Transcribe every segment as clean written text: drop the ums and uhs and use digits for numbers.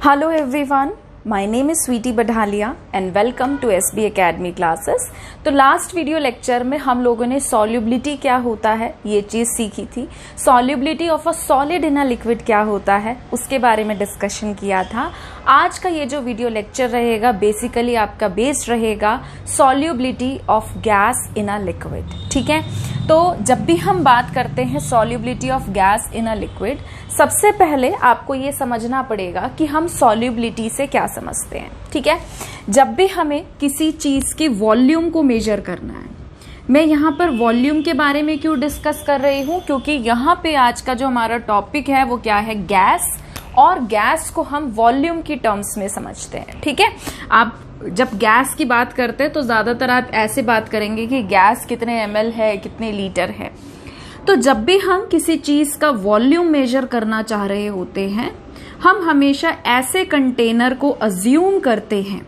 Hello everyone, my name is Sweety Badhalia and welcome to SB Academy classes। तो last video lecture में हम लोगों ने solubility क्या होता है ये चीज सीखी थी। Solubility of a solid in a liquid क्या होता है उसके बारे में डिस्कशन किया था। आज का ये जो वीडियो लेक्चर रहेगा बेसिकली आपका बेस्ड रहेगा solubility of gas in a liquid. ठीक है, तो जब भी हम बात करते हैं solubility of gas in a liquid, सबसे पहले आपको ये समझना पड़ेगा कि हम सॉल्युबिलिटी से क्या समझते हैं। ठीक है, जब भी हमें किसी चीज की वॉल्यूम को मेजर करना है, मैं यहाँ पर वॉल्यूम के बारे में क्यों डिस्कस कर रही हूँ, क्योंकि यहाँ पे आज का जो हमारा टॉपिक है वो क्या है, गैस, और गैस को हम वॉल्यूम की टर्म्स में समझते हैं। ठीक है, आप जब गैस की बात करते हैं तो ज्यादातर आप ऐसे बात करेंगे कि गैस कितने ml है, कितने लीटर है। तो जब भी हम किसी चीज का वॉल्यूम मेजर करना चाह रहे होते हैं, हम हमेशा ऐसे कंटेनर को अज्यूम करते हैं।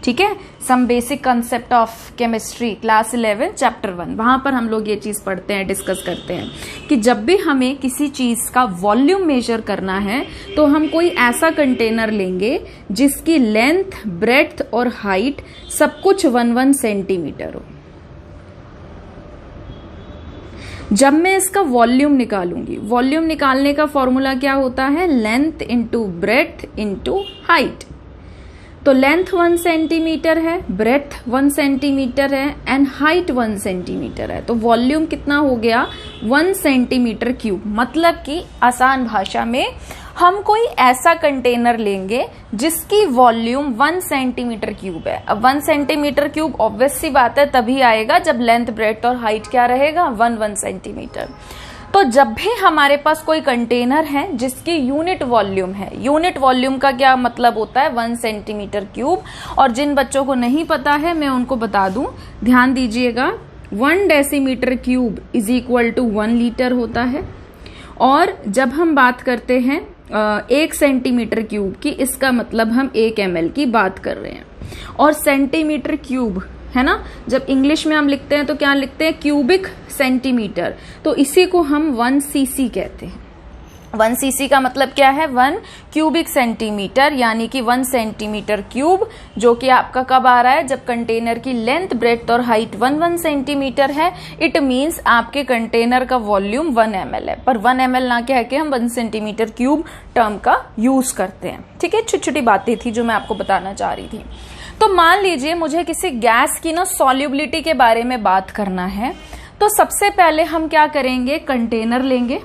ठीक है, some basic concept of chemistry class 11 chapter 1, वहां पर हम लोग ये चीज पढ़ते हैं, डिस्कस करते हैं कि जब भी हमें किसी चीज का वॉल्यूम मेजर करना है तो हम कोई ऐसा कंटेनर लेंगे जिसकी लेंथ, ब्रेड्थ और हाइट सब कुछ 1-1 सेंटीमीटर हो। जब मैं इसका वॉल्यूम निकालूंगी, वॉल्यूम निकालने का फॉर्मूला क्या होता है, length into breadth into height. तो लेंथ 1 सेंटीमीटर है, ब्रेड्थ 1 सेंटीमीटर है एंड हाइट 1 सेंटीमीटर है। तो वॉल्यूम कितना हो गया, 1 सेंटीमीटर क्यूब। मतलब कि आसान भाषा में हम कोई ऐसा कंटेनर लेंगे जिसकी वॉल्यूम 1 सेंटीमीटर क्यूब है। अब 1 सेंटीमीटर क्यूब ऑब्वियस सी बात है तभी आएगा जब लेंथ, ब्रेड्थ और हाइट क्या रहेगा, 1-1 सेंटीमीटर। तो जब भी हमारे पास कोई कंटेनर है जिसकी यूनिट वॉल्यूम है, यूनिट वॉल्यूम का क्या मतलब होता है, 1 सेंटीमीटर क्यूब। और जिन बच्चों को नहीं पता है मैं उनको बता दूं, ध्यान दीजिएगा, 1 decimetre cube is equal to 1 litre होता है। और जब हम बात करते हैं 1 सेंटीमीटर क्यूब की, इसका मतलब हम 1 ml की बात कर रहे हैं। और सेंटीमीटर क्यूब है ना, जब इंग्लिश में हम लिखते हैं तो क्या लिखते हैं, क्यूबिक सेंटीमीटर। तो इसी को हम 1 cc कहते हैं। 1 cc का मतलब क्या है, 1 क्यूबिक सेंटीमीटर, यानी कि 1 सेंटीमीटर क्यूब, जो कि आपका कब आ रहा है, जब कंटेनर की लेंथ, ब्रेड्थ और हाइट 1-1 सेंटीमीटर है। इट मीन्स आपके कंटेनर का वॉल्यूम 1 ml है, पर 1 ml ना कह के हम 1 सेंटीमीटर क्यूब टर्म का यूज करते हैं। ठीक है, छोटी छोटी बातें थी जो मैं आपको बताना चाह रही थी। तो मान लीजिए मुझे किसी गैस की ना सॉल्युबिलिटी के बारे में बात करना है, तो सबसे पहले हम क्या करेंगे, कंटेनर लेंगे।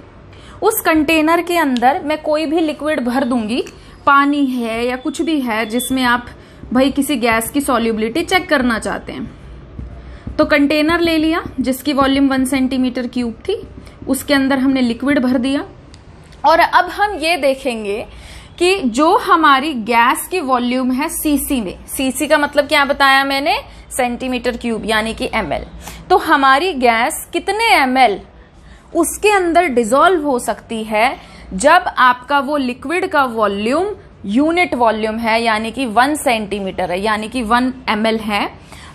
उस कंटेनर के अंदर मैं कोई भी लिक्विड भर दूंगी, पानी है या कुछ भी है जिसमें आप भाई किसी गैस की सॉल्युबिलिटी चेक करना चाहते हैं। तो कंटेनर ले लिया जिसकी वॉल्यूम 1 सेंटीमीटर क्यूब थी, उसके अंदर हमने लिक्विड भर दिया। और अब हम ये देखेंगे कि जो हमारी गैस की वॉल्यूम है सीसी में, सीसी का मतलब क्या बताया मैंने, सेंटीमीटर क्यूब यानी कि ml। तो हमारी गैस कितने ml उसके अंदर डिसॉल्व हो सकती है जब आपका वो लिक्विड का वॉल्यूम यूनिट वॉल्यूम है, यानी कि 1 सेंटीमीटर है, यानी कि 1 ml है,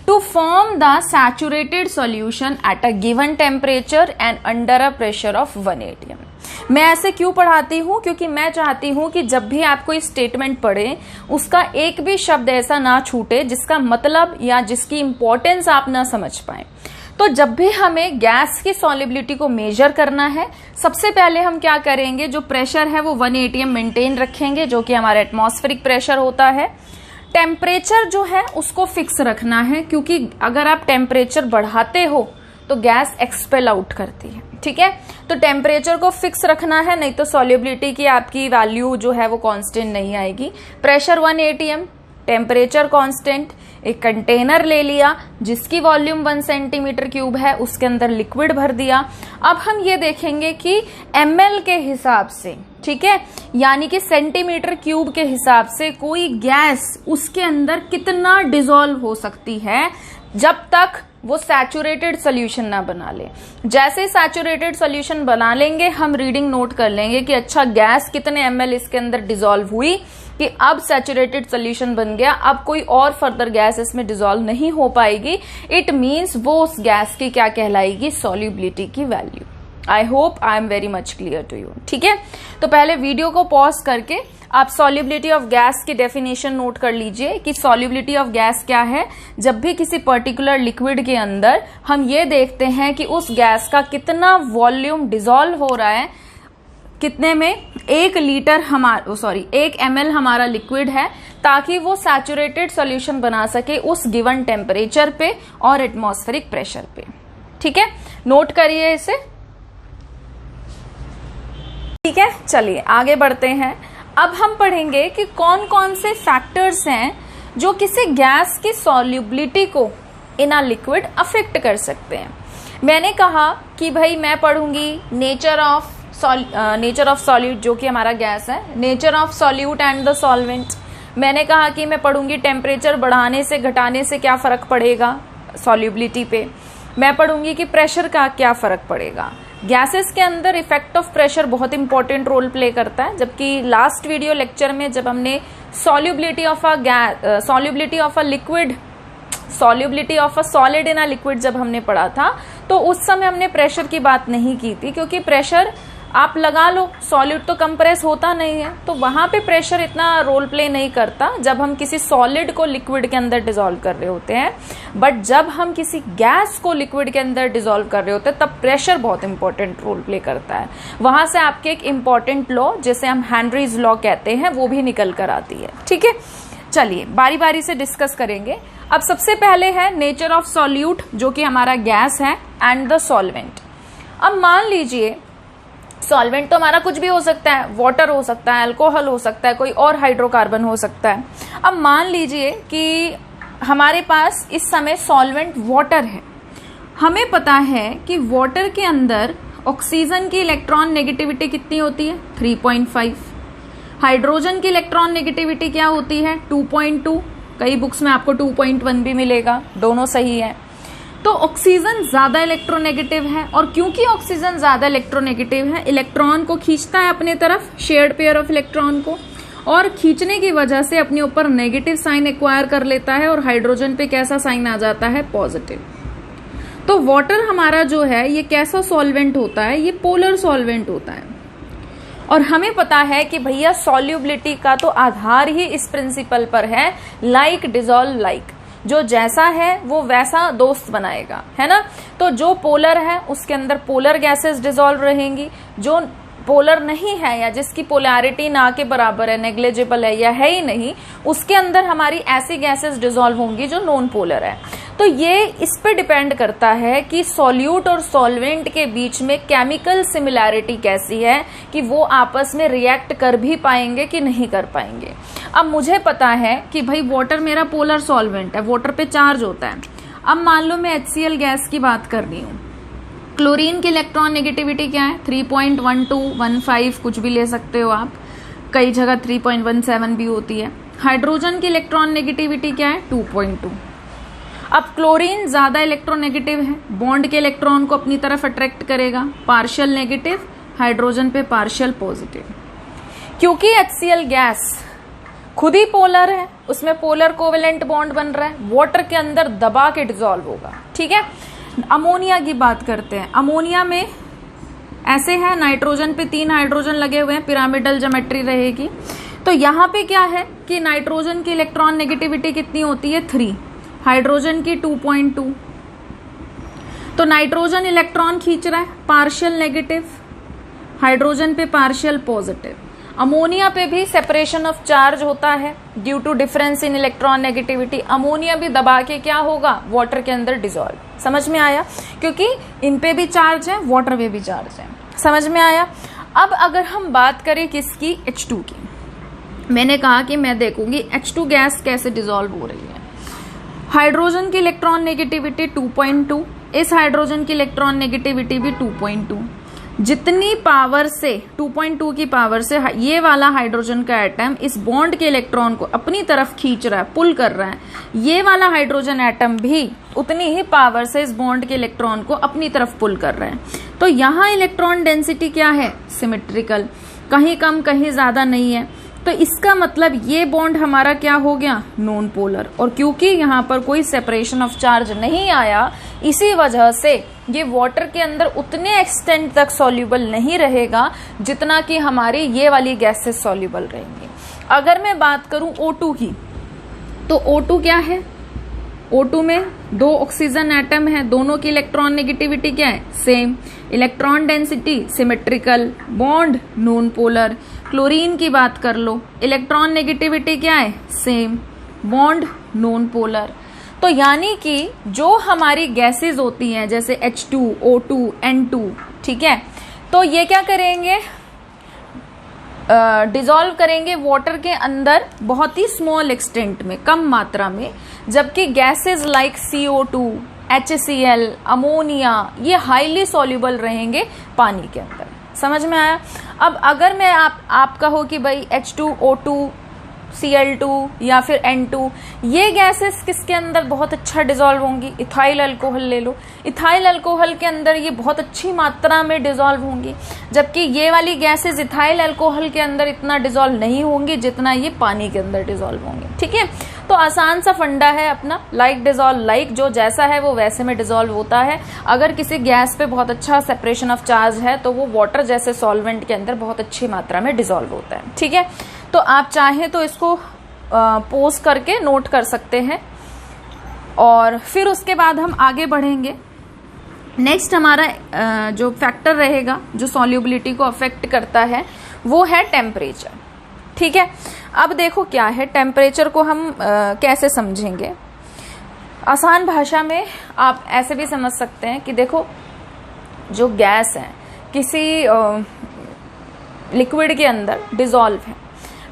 to form the saturated solution at a given temperature and under a pressure of 1 atm। मैं ऐसे क्यों पढ़ाती हूं, क्योंकि मैं चाहती हूं कि जब भी आप कोई स्टेटमेंट पढ़े उसका एक भी शब्द ऐसा ना छूटे जिसका मतलब या जिसकी इंपॉर्टेंस आप ना समझ पाए। तो जब भी हमें गैस की सॉल्युबिलिटी को मेजर करना है, सबसे पहले हम क्या करेंगे, जो प्रेशर है वो 1 atm मेंटेन रखेंगे, जो कि हमारा एटमॉस्फेरिक प्रेशर होता है। टेम्परेचर जो है उसको फिक्स रखना है, क्योंकि अगर आप टेम्परेचर बढ़ाते हो तो गैस एक्सपेल आउट करती है। ठीक है, तो टेम्परेचर को फिक्स रखना है, नहीं तो सॉल्युबिलिटी की आपकी वैल्यू जो है वो कांस्टेंट नहीं आएगी। Pressure 1 atm, temperature constant. एक कंटेनर ले लिया जिसकी वॉल्यूम 1 सेंटीमीटर क्यूब है, उसके अंदर लिक्विड भर दिया। अब हम ये देखेंगे कि ml के हिसाब से, ठीक है, यानी कि सेंटीमीटर क्यूब के हिसाब से कोई गैस उसके अंदर कितना डिसॉल्व हो सकती है जब तक वो सैचुरेटेड सोल्यूशन ना बना ले। जैसे ही सैचुरेटेड सोल्यूशन बना लेंगे, हम रीडिंग नोट कर लेंगे कि अच्छा गैस कितने ml इसके अंदर डिसॉल्व हुई, कि अब सैचुरेटेड सोल्यूशन बन गया, अब कोई और फर्दर गैस इसमें डिसॉल्व नहीं हो पाएगी। इट मीन्स वो उस गैस की क्या कहलाएगी, सॉल्युबिलिटी की वैल्यू। I hope I am very much clear to you. ठीक है, तो पहले वीडियो को पॉज करके आप सॉल्युबिलिटी ऑफ गैस की डेफिनेशन नोट कर लीजिए कि सॉल्युबिलिटी ऑफ गैस क्या है। जब भी किसी पर्टिकुलर लिक्विड के अंदर हम ये देखते हैं कि उस गैस का कितना वॉल्यूम डिसॉल्व हो रहा है, कितने में, 1 लीटर एक ml हमारा लिक्विड है, ताकि वो सैचुरेटेड सॉल्यूशन बना सके उस गिवन टेम्परेचर पे और एटमॉस्फेरिक प्रेशर पे। ठीक है, नोट करिए इसे। ठीक है, चलिए आगे बढ़ते हैं। अब हम पढ़ेंगे कि कौन कौन से फैक्टर्स हैं जो किसी गैस की सॉल्युबिलिटी को इन अ लिक्विड अफेक्ट कर सकते हैं। मैंने कहा कि भाई मैं पढ़ूंगी नेचर ऑफ सॉल्यूट, जो कि हमारा गैस है, nature of solute and the solvent. मैंने कहा कि मैं पढ़ूंगी टेम्परेचर बढ़ाने से घटाने से क्या फर्क पड़ेगा सॉल्युबिलिटी पे। मैं पढ़ूंगी कि प्रेशर का क्या फर्क पड़ेगा। गैसेस के अंदर इफेक्ट ऑफ प्रेशर बहुत इंपॉर्टेंट रोल प्ले करता है, जबकि लास्ट वीडियो लेक्चर में जब हमने solubility of a solid in a liquid जब हमने पढ़ा था, तो उस समय हमने प्रेशर की बात नहीं की थी, क्योंकि प्रेशर आप लगा लो, सॉलिड तो कंप्रेस होता नहीं है, तो वहां पे प्रेशर इतना रोल प्ले नहीं करता जब हम किसी सॉलिड को लिक्विड के अंदर डिसॉल्व कर रहे होते हैं। बट जब हम किसी गैस को लिक्विड के अंदर डिसॉल्व कर रहे होते हैं, तब प्रेशर बहुत इंपॉर्टेंट रोल प्ले करता है। वहां से आपके एक इंपॉर्टेंट लॉ, जिसे हम हेनरीज लॉ कहते हैं, वो भी निकल कर आती है। ठीक है, चलिए बारी बारी से डिस्कस करेंगे। अब सबसे पहले है नेचर ऑफ सॉल्यूट, जो कि हमारा गैस है, एंड द सॉल्वेंट। अब मान लीजिए सॉल्वेंट तो हमारा कुछ भी हो सकता है, वाटर हो सकता है, अल्कोहल हो सकता है, कोई और हाइड्रोकार्बन हो सकता है। अब मान लीजिए कि हमारे पास इस समय सॉल्वेंट वाटर है। हमें पता है कि वाटर के अंदर ऑक्सीजन की इलेक्ट्रॉन नेगेटिविटी कितनी होती है, 3.5। हाइड्रोजन की इलेक्ट्रॉन नेगेटिविटी क्या होती है, 2.2। कई बुक्स में आपको 2.1 भी मिलेगा, दोनों सही है। तो ऑक्सीजन ज्यादा इलेक्ट्रोनेगेटिव है, और क्योंकि ऑक्सीजन ज्यादा इलेक्ट्रोनेगेटिव है, इलेक्ट्रॉन को खींचता है अपने तरफ, शेयर्ड पेयर ऑफ इलेक्ट्रॉन को, और खींचने की वजह से अपने ऊपर नेगेटिव साइन एक्वायर कर लेता है, और हाइड्रोजन पे कैसा साइन आ जाता है, पॉजिटिव। तो वाटर हमारा जो है ये कैसा सॉल्वेंट होता है, ये पोलर सॉल्वेंट होता है। और हमें पता है कि भैया सॉल्युबिलिटी का तो आधार ही इस प्रिंसिपल पर है, लाइक डिसॉल्व लाइक, जो जैसा है वो वैसा दोस्त बनाएगा, है ना। तो जो पोलर है उसके अंदर पोलर गैसेस डिसॉल्व रहेंगी, जो पोलर नहीं है या जिसकी पोलैरिटी ना के बराबर है, नेग्लिजिबल है या है ही नहीं, उसके अंदर हमारी ऐसी गैसेस डिसॉल्व होंगी जो नॉन पोलर है। तो ये इस पे डिपेंड करता है कि सॉल्यूट और सॉल्वेंट के बीच में केमिकल सिमिलैरिटी कैसी है, कि वो आपस में रिएक्ट कर भी पाएंगे कि नहीं कर पाएंगे। अब मुझे पता है कि भाई वाटर मेरा पोलर सॉल्वेंट है, वाटर पे चार्ज होता है। अब मान लो मैं HCl गैस की बात कर रही हूँ, क्लोरीन की इलेक्ट्रॉन नेगेटिविटी क्या है, 3.1215, कुछ भी ले सकते हो आप, कई जगह 3.17 भी होती है। हाइड्रोजन की इलेक्ट्रॉन नेगेटिविटी क्या है, 2.2। अब क्लोरीन ज्यादा इलेक्ट्रोनेगेटिव है, बॉन्ड के इलेक्ट्रॉन को अपनी तरफ अट्रैक्ट करेगा, पार्शियल नेगेटिव, हाइड्रोजन पे पार्शियल पॉजिटिव। क्योंकि HCl गैस खुद ही पोलर है, उसमें पोलर कोवेलेंट बॉन्ड बन रहा है, वाटर के अंदर दबा के डिसॉल्व होगा। ठीक है, अमोनिया की बात करते हैं। अमोनिया में ऐसे है, नाइट्रोजन पे 3 हाइड्रोजन लगे हुए हैं, पिरामिडल ज्योमेट्री रहेगी। तो यहाँ पे क्या है कि नाइट्रोजन की इलेक्ट्रॉन नेगेटिविटी कितनी होती है, 3, हाइड्रोजन की 2.2। तो नाइट्रोजन इलेक्ट्रॉन खींच रहा है, पार्शियल नेगेटिव, हाइड्रोजन पे पार्शियल पॉजिटिव। अमोनिया पे भी सेपरेशन ऑफ चार्ज होता है due to difference in electron negativity. Ammonia भी दबा के क्या होगा, वाटर के अंदर डिसॉल्व। समझ में आया, क्योंकि इन पे भी चार्ज है, वाटर पे भी चार्ज है। समझ में आया। अब अगर हम बात करें किसकी, H2 की, मैंने कहा कि मैं देखूंगी H2 गैस कैसे डिसॉल्व हो रही है। हाइड्रोजन की इलेक्ट्रॉन नेगेटिविटी 2.2, इस हाइड्रोजन की इलेक्ट्रॉन नेगेटिविटी भी 2.2। जितनी पावर से 2.2 की पावर से ये वाला हाइड्रोजन का एटम इस बॉन्ड के इलेक्ट्रॉन को अपनी तरफ खींच रहा है, पुल कर रहा है, ये वाला हाइड्रोजन एटम भी उतनी ही पावर से इस बॉन्ड के इलेक्ट्रॉन को अपनी तरफ पुल कर रहा है। तो यहाँ इलेक्ट्रॉन डेंसिटी क्या है, सिमेट्रिकल, कहीं कम कहीं ज्यादा नहीं है। तो इसका मतलब ये बॉन्ड हमारा क्या हो गया, नॉन पोलर। और क्योंकि यहाँ पर कोई सेपरेशन ऑफ चार्ज नहीं आया, इसी वजह से ये वाटर के अंदर उतने एक्सटेंट तक सॉल्युबल नहीं रहेगा जितना कि हमारी ये वाली गैसेस सॉल्युबल रहेंगी। अगर मैं बात करूं O2 की, तो O2 क्या है, O2 में 2 ऑक्सीजन एटम है, दोनों की इलेक्ट्रॉन नेगेटिविटी क्या है, same. Electron density symmetrical, bond non polar. Chlorine की बात कर लो, इलेक्ट्रॉन नेगेटिविटी क्या है, सेम, बॉन्ड नॉन पोलर। तो यानी कि जो हमारी गैसेस होती हैं जैसे H2, O2, N2, ठीक है, तो ये क्या करेंगे, डिसॉल्व करेंगे वाटर के अंदर बहुत ही स्मॉल एक्सटेंट में, कम मात्रा में, जबकि gases like CO2, HCl, ammonia ये हाईली सॉल्युबल रहेंगे पानी के अंदर। समझ में आया? अब अगर मैं आप कहो कि भाई H2, O2, Cl2 या फिर N2, ये गैसेस किसके अंदर बहुत अच्छा डिसॉल्व होंगी, इथाइल अल्कोहल ले लो, इथाइल अल्कोहल के अंदर ये बहुत अच्छी मात्रा में डिसॉल्व होंगी, जबकि ये वाली गैसेस इथाइल अल्कोहल के अंदर इतना डिसॉल्व नहीं होंगी जितना ये पानी के अंदर डिसॉल्व होंगे। ठीक है, तो आसान सा फंडा है अपना, लाइक डिसॉल्व लाइक, जो जैसा है वो वैसे में डिसॉल्व होता है। अगर किसी गैस पे बहुत अच्छा सेपरेशन ऑफ चार्ज है तो वो वाटर जैसे सॉल्वेंट के अंदर बहुत अच्छी मात्रा में डिसॉल्व होता है। ठीक है, तो आप चाहें तो इसको पोज करके नोट कर सकते हैं और फिर उसके बाद हम आगे बढ़ेंगे। नेक्स्ट हमारा जो फैक्टर रहेगा जो सॉल्युबिलिटी को अफेक्ट करता है वो है टेम्परेचर। ठीक है, अब देखो क्या है, टेम्परेचर को हम कैसे समझेंगे। आसान भाषा में आप ऐसे भी समझ सकते हैं कि देखो, जो गैस है किसी लिक्विड के अंदर डिसॉल्व है,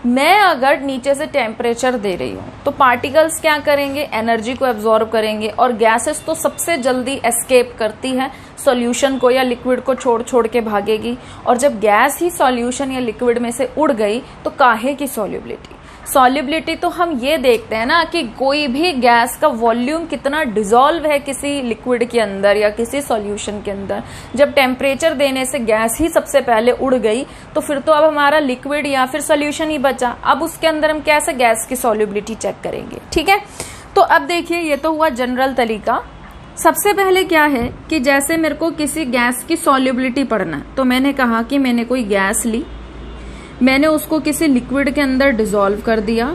मैं अगर नीचे से टेम्परेचर दे रही हूँ तो पार्टिकल्स क्या करेंगे, एनर्जी को एब्जॉर्ब करेंगे, और गैसेस तो सबसे जल्दी एस्केप करती है, सॉल्यूशन को या लिक्विड को छोड़ छोड़ के भागेगी। और जब गैस ही सॉल्यूशन या लिक्विड में से उड़ गई तो काहे की सॉल्युबिलिटी। सॉल्युबिलिटी तो हम ये देखते हैं ना कि कोई भी गैस का वॉल्यूम कितना डिसॉल्व है किसी लिक्विड के अंदर या किसी सॉल्यूशन के अंदर। जब टेम्परेचर देने से गैस ही सबसे पहले उड़ गई तो फिर तो अब हमारा लिक्विड या फिर सॉल्यूशन ही बचा। अब उसके अंदर हम कैसे गैस की सॉल्युबिलिटी चेक करेंगे। ठीक है, तो अब देखिए, ये तो हुआ जनरल तरीका। सबसे पहले क्या है कि जैसे मेरे को किसी गैस की सॉल्युबिलिटी पढ़ना है, तो मैंने कहा कि मैंने कोई गैस ली, मैंने उसको किसी लिक्विड के अंदर डिसॉल्व कर दिया,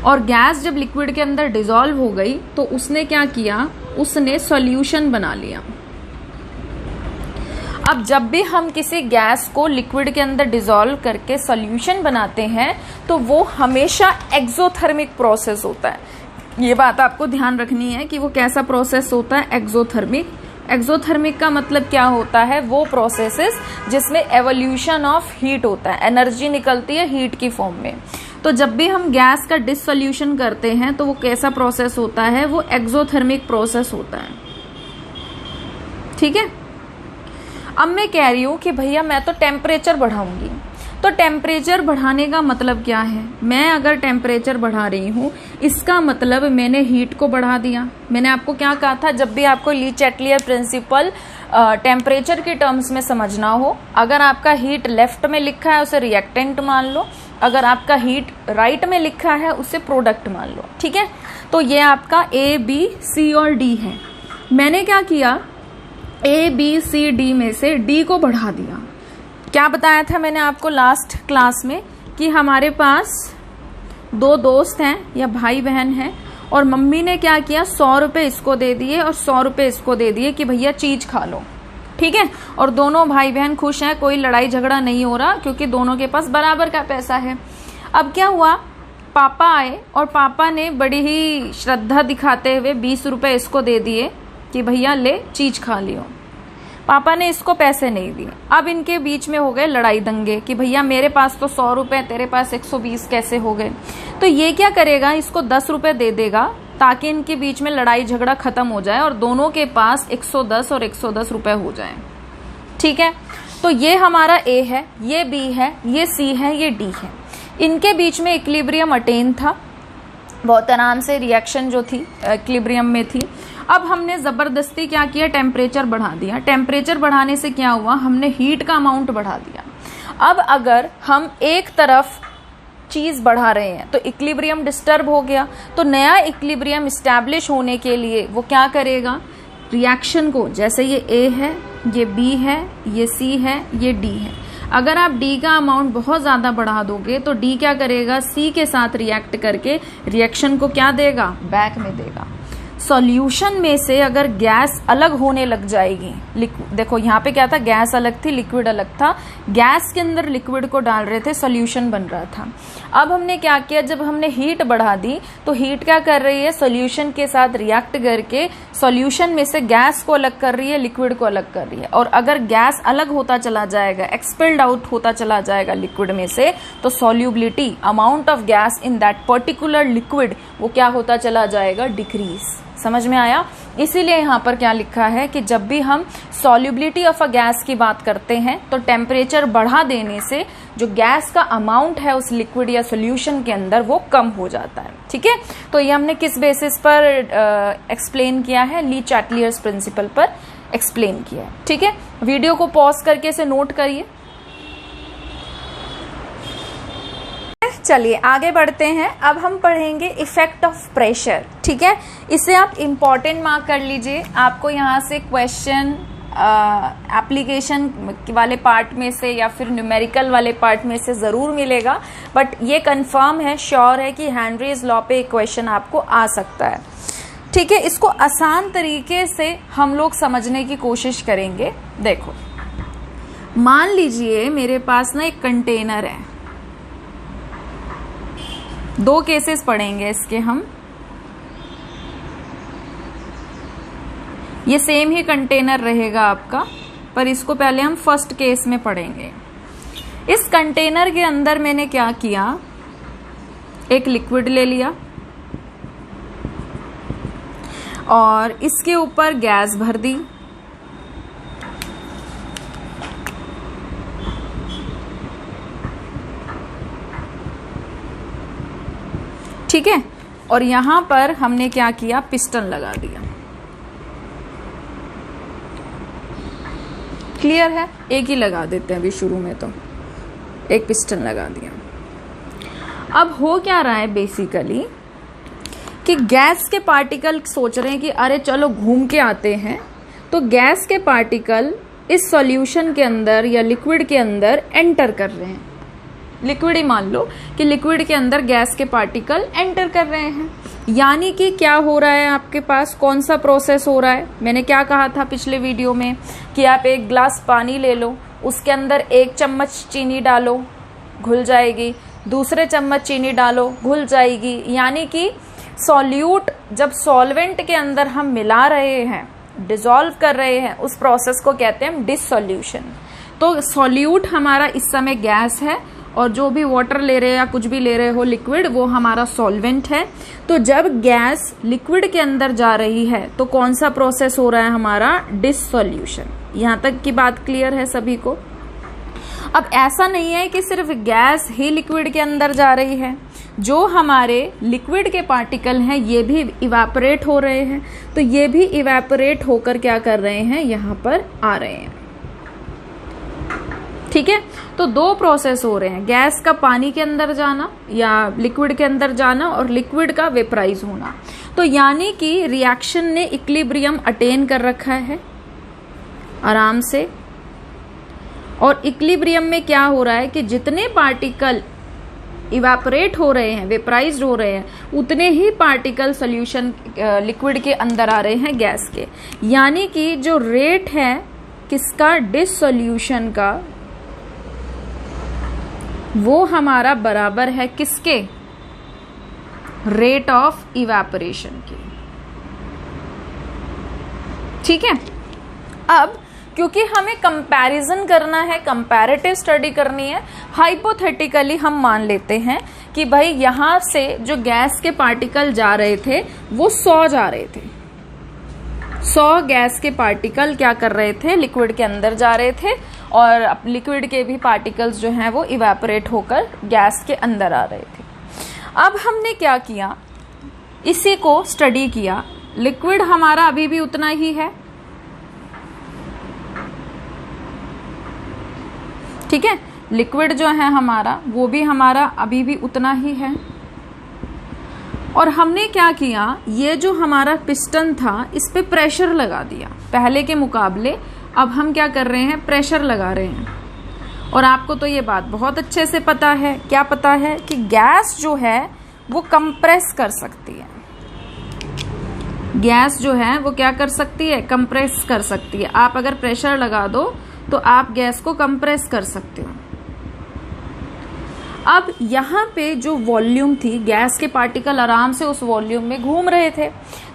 और गैस जब लिक्विड के अंदर डिसॉल्व हो गई तो उसने क्या किया, उसने सॉल्यूशन बना लिया। अब जब भी हम किसी गैस को लिक्विड के अंदर डिसॉल्व करके सॉल्यूशन बनाते हैं तो वो हमेशा एक्सोथर्मिक प्रोसेस होता है। ये बात आपको ध्यान रखनी है कि वो कैसा प्रोसेस होता है, एक्सोथर्मिक। एक्सोथर्मिक का मतलब क्या होता है, वो प्रोसेसेस जिसमें एवोल्यूशन ऑफ हीट होता है, एनर्जी निकलती है हीट की फॉर्म में। तो जब भी हम गैस का डिसोल्यूशन करते हैं तो वो कैसा प्रोसेस होता है, वो एक्सोथर्मिक प्रोसेस होता है। ठीक है, अब मैं कह रही हूं कि भैया मैं तो टेम्परेचर बढ़ाऊंगी, तो टेम्परेचर बढ़ाने का मतलब क्या है, मैं अगर टेम्परेचर बढ़ा रही हूँ इसका मतलब मैंने हीट को बढ़ा दिया। मैंने आपको क्या कहा था, जब भी आपको ली चैटलियर प्रिंसिपल टेम्परेचर के टर्म्स में समझना हो, अगर आपका हीट लेफ्ट में लिखा है उसे रिएक्टेंट मान लो, अगर आपका हीट राइट में लिखा है उसे प्रोडक्ट मान लो। ठीक है, तो ये आपका A, B, C और D है। मैंने क्या किया, A, B, C, D में से D को बढ़ा दिया। क्या बताया था मैंने आपको लास्ट क्लास में कि हमारे पास 2 दोस्त हैं या भाई बहन हैं, और मम्मी ने क्या किया, 100 रुपए इसको दे दिए और 100 रुपए इसको दे दिए कि भैया चीज खा लो। ठीक है, और दोनों भाई बहन खुश हैं, कोई लड़ाई झगड़ा नहीं हो रहा क्योंकि दोनों के पास बराबर का पैसा है। अब क्या हुआ, पापा आए और पापा ने बड़ी ही श्रद्धा दिखाते हुए 20 रुपए इसको दे दिए कि भैया ले चीज खा लियो। पापा ने इसको पैसे नहीं दिए। अब इनके बीच में हो गए लड़ाई दंगे कि भैया मेरे पास तो 100 रुपए, तेरे पास 120 कैसे हो गए। तो ये क्या करेगा, इसको 10 रुपए दे देगा ताकि इनके बीच में लड़ाई झगड़ा खत्म हो जाए और दोनों के पास 110 और 110 रुपए हो जाए। ठीक है, तो ये हमारा A है, ये B है, ये C है, ये D है। इनके बीच में इक्विलिब्रियम अटेन था, बहुत आराम से रिएक्शन जो थी इक्विलिब्रियम में थी। अब हमने जबरदस्ती क्या किया, टेम्परेचर बढ़ा दिया। टेम्परेचर बढ़ाने से क्या हुआ, हमने हीट का अमाउंट बढ़ा दिया। अब अगर हम एक तरफ चीज बढ़ा रहे हैं तो इक्विलिब्रियम डिस्टर्ब हो गया, तो नया इक्विलिब्रियम इस्टेब्लिश होने के लिए वो क्या करेगा, रिएक्शन को, जैसे ये A है, ये B है, ये C है, ये D है, अगर आप D का अमाउंट बहुत ज़्यादा बढ़ा दोगे तो D क्या करेगा, C के साथ रिएक्ट करके रिएक्शन को क्या देगा, बैक में देगा। सॉल्यूशन में से अगर गैस अलग होने लग जाएगी, देखो यहाँ पे क्या था, गैस अलग थी, लिक्विड अलग था, गैस के अंदर लिक्विड को डाल रहे थे, सॉल्यूशन बन रहा था। अब हमने क्या किया, जब हमने हीट बढ़ा दी तो हीट क्या कर रही है, सॉल्यूशन के साथ रिएक्ट करके सॉल्यूशन में से गैस को अलग कर रही है, लिक्विड को अलग कर रही है। और अगर गैस अलग होता चला जाएगा, एक्सपेल्ड आउट होता चला जाएगा लिक्विड में से, तो solubility, amount of gas in that particular liquid, वो क्या होता चला जाएगा, डिक्रीज। समझ में आया? इसीलिए यहाँ पर क्या लिखा है कि जब भी हम सॉल्युबिलिटी ऑफ अ गैस की बात करते हैं तो टेम्परेचर बढ़ा देने से जो गैस का अमाउंट है उस लिक्विड या सॉल्यूशन के अंदर वो कम हो जाता है। ठीक है, तो ये हमने किस बेसिस पर एक्सप्लेन किया है, ली चैटलियर्स प्रिंसिपल पर एक्सप्लेन किया है। ठीक है, वीडियो को पॉज करके इसे नोट करिए। चलिए आगे बढ़ते हैं। अब हम पढ़ेंगे इफेक्ट ऑफ प्रेशर। ठीक है, इसे आप इम्पॉर्टेंट मार्क कर लीजिए। आपको यहाँ से क्वेश्चन एप्लीकेशन वाले पार्ट में से या फिर न्यूमेरिकल वाले पार्ट में से ज़रूर मिलेगा, बट ये कंफर्म है, श्योर है कि हेनरीज लॉ पे एक क्वेश्चन आपको आ सकता है। ठीक है, इसको आसान तरीके से हम लोग समझने की कोशिश करेंगे। देखो, मान लीजिए मेरे पास ना एक कंटेनर है, दो केसेस पढ़ेंगे इसके हम। ये सेम ही कंटेनर रहेगा आपका, पर इसको पहले हम फर्स्ट केस में पढ़ेंगे। इस कंटेनर के अंदर मैंने क्या किया, एक लिक्विड ले लिया और इसके ऊपर गैस भर दी। ठीक है, और यहां पर हमने क्या किया, पिस्टन लगा दिया। क्लियर है? एक ही लगा देते हैं अभी शुरू में, तो एक पिस्टन लगा दिया। अब हो क्या रहा है बेसिकली कि गैस के पार्टिकल सोच रहे हैं कि अरे चलो घूम के आते हैं, तो गैस के पार्टिकल इस सॉल्यूशन के अंदर या लिक्विड के अंदर एंटर कर रहे हैं। लिक्विड ही मान लो कि लिक्विड के अंदर गैस के पार्टिकल एंटर कर रहे हैं, यानी कि क्या हो रहा है, आपके पास कौन सा प्रोसेस हो रहा है। मैंने क्या कहा था पिछले वीडियो में कि आप एक ग्लास पानी ले लो, उसके अंदर 1 चम्मच चीनी डालो, घुल जाएगी, दूसरे चम्मच चीनी डालो, घुल जाएगी। यानी कि सॉल्यूट जब सॉल्वेंट के अंदर हम मिला रहे हैं, डिसॉल्व कर रहे हैं, उस प्रोसेस को कहते हैं डिसॉल्यूशन। तो सॉल्यूट हमारा इस समय गैस है और जो भी वाटर ले रहे हैं या कुछ भी ले रहे हो लिक्विड, वो हमारा सॉल्वेंट है। तो जब गैस लिक्विड के अंदर जा रही है तो कौन सा प्रोसेस हो रहा है, हमारा डिसॉल्यूशन। यहां तक की बात क्लियर है सभी को? अब ऐसा नहीं है कि सिर्फ गैस ही लिक्विड के अंदर जा रही है, जो हमारे लिक्विड के पार्टिकल हैं ये भी इवेपोरेट हो रहे हैं, तो ये भी इवेपोरेट होकर क्या कर रहे हैं, यहाँ पर आ रहे हैं। ठीक है, तो 2 प्रोसेस हो रहे हैं, गैस का पानी के अंदर जाना या लिक्विड के अंदर जाना और लिक्विड का वेपराइज होना। तो यानी कि रिएक्शन ने इक्विलिब्रियम अटेन कर रखा है आराम से, और इक्विलिब्रियम में क्या हो रहा है कि जितने पार्टिकल इवेपोरेट हो रहे हैं, वेपराइज्ड हो रहे हैं, उतने ही पार्टिकल सॉल्यूशन लिक्विड के अंदर आ रहे हैं गैस के। यानी कि जो रेट है किसका, डिसॉल्यूशन का, वो हमारा बराबर है किसके, रेट ऑफ इवेपोरेशन की। ठीक है, अब क्योंकि हमें कंपैरिजन करना है, कंपैरेटिव स्टडी करनी है, हाइपोथेटिकली हम मान लेते हैं कि भाई यहां से जो गैस के पार्टिकल जा रहे थे वो 100 जा रहे थे, 100 गैस के पार्टिकल क्या कर रहे थे, लिक्विड के अंदर जा रहे थे, और लिक्विड के भी पार्टिकल्स जो हैं वो इवेपोरेट होकर गैस के अंदर आ रहे थे। अब हमने क्या किया, इसी को स्टडी किया। लिक्विड हमारा अभी भी उतना ही है, ठीक है, लिक्विड जो है हमारा वो भी हमारा अभी भी उतना ही है। और हमने क्या किया, ये जो हमारा पिस्टन था इस पे प्रेशर लगा दिया पहले के मुकाबले। अब हम क्या कर रहे हैं, प्रेशर लगा रहे हैं। और आपको तो ये बात बहुत अच्छे से पता है, क्या पता है कि गैस जो है वो कंप्रेस कर सकती है। गैस जो है वो क्या कर सकती है, कंप्रेस कर सकती है। आप अगर प्रेशर लगा दो तो आप गैस को कंप्रेस कर सकते हो। अब यहाँ पे जो वॉल्यूम थी, गैस के पार्टिकल आराम से उस वॉल्यूम में घूम रहे थे।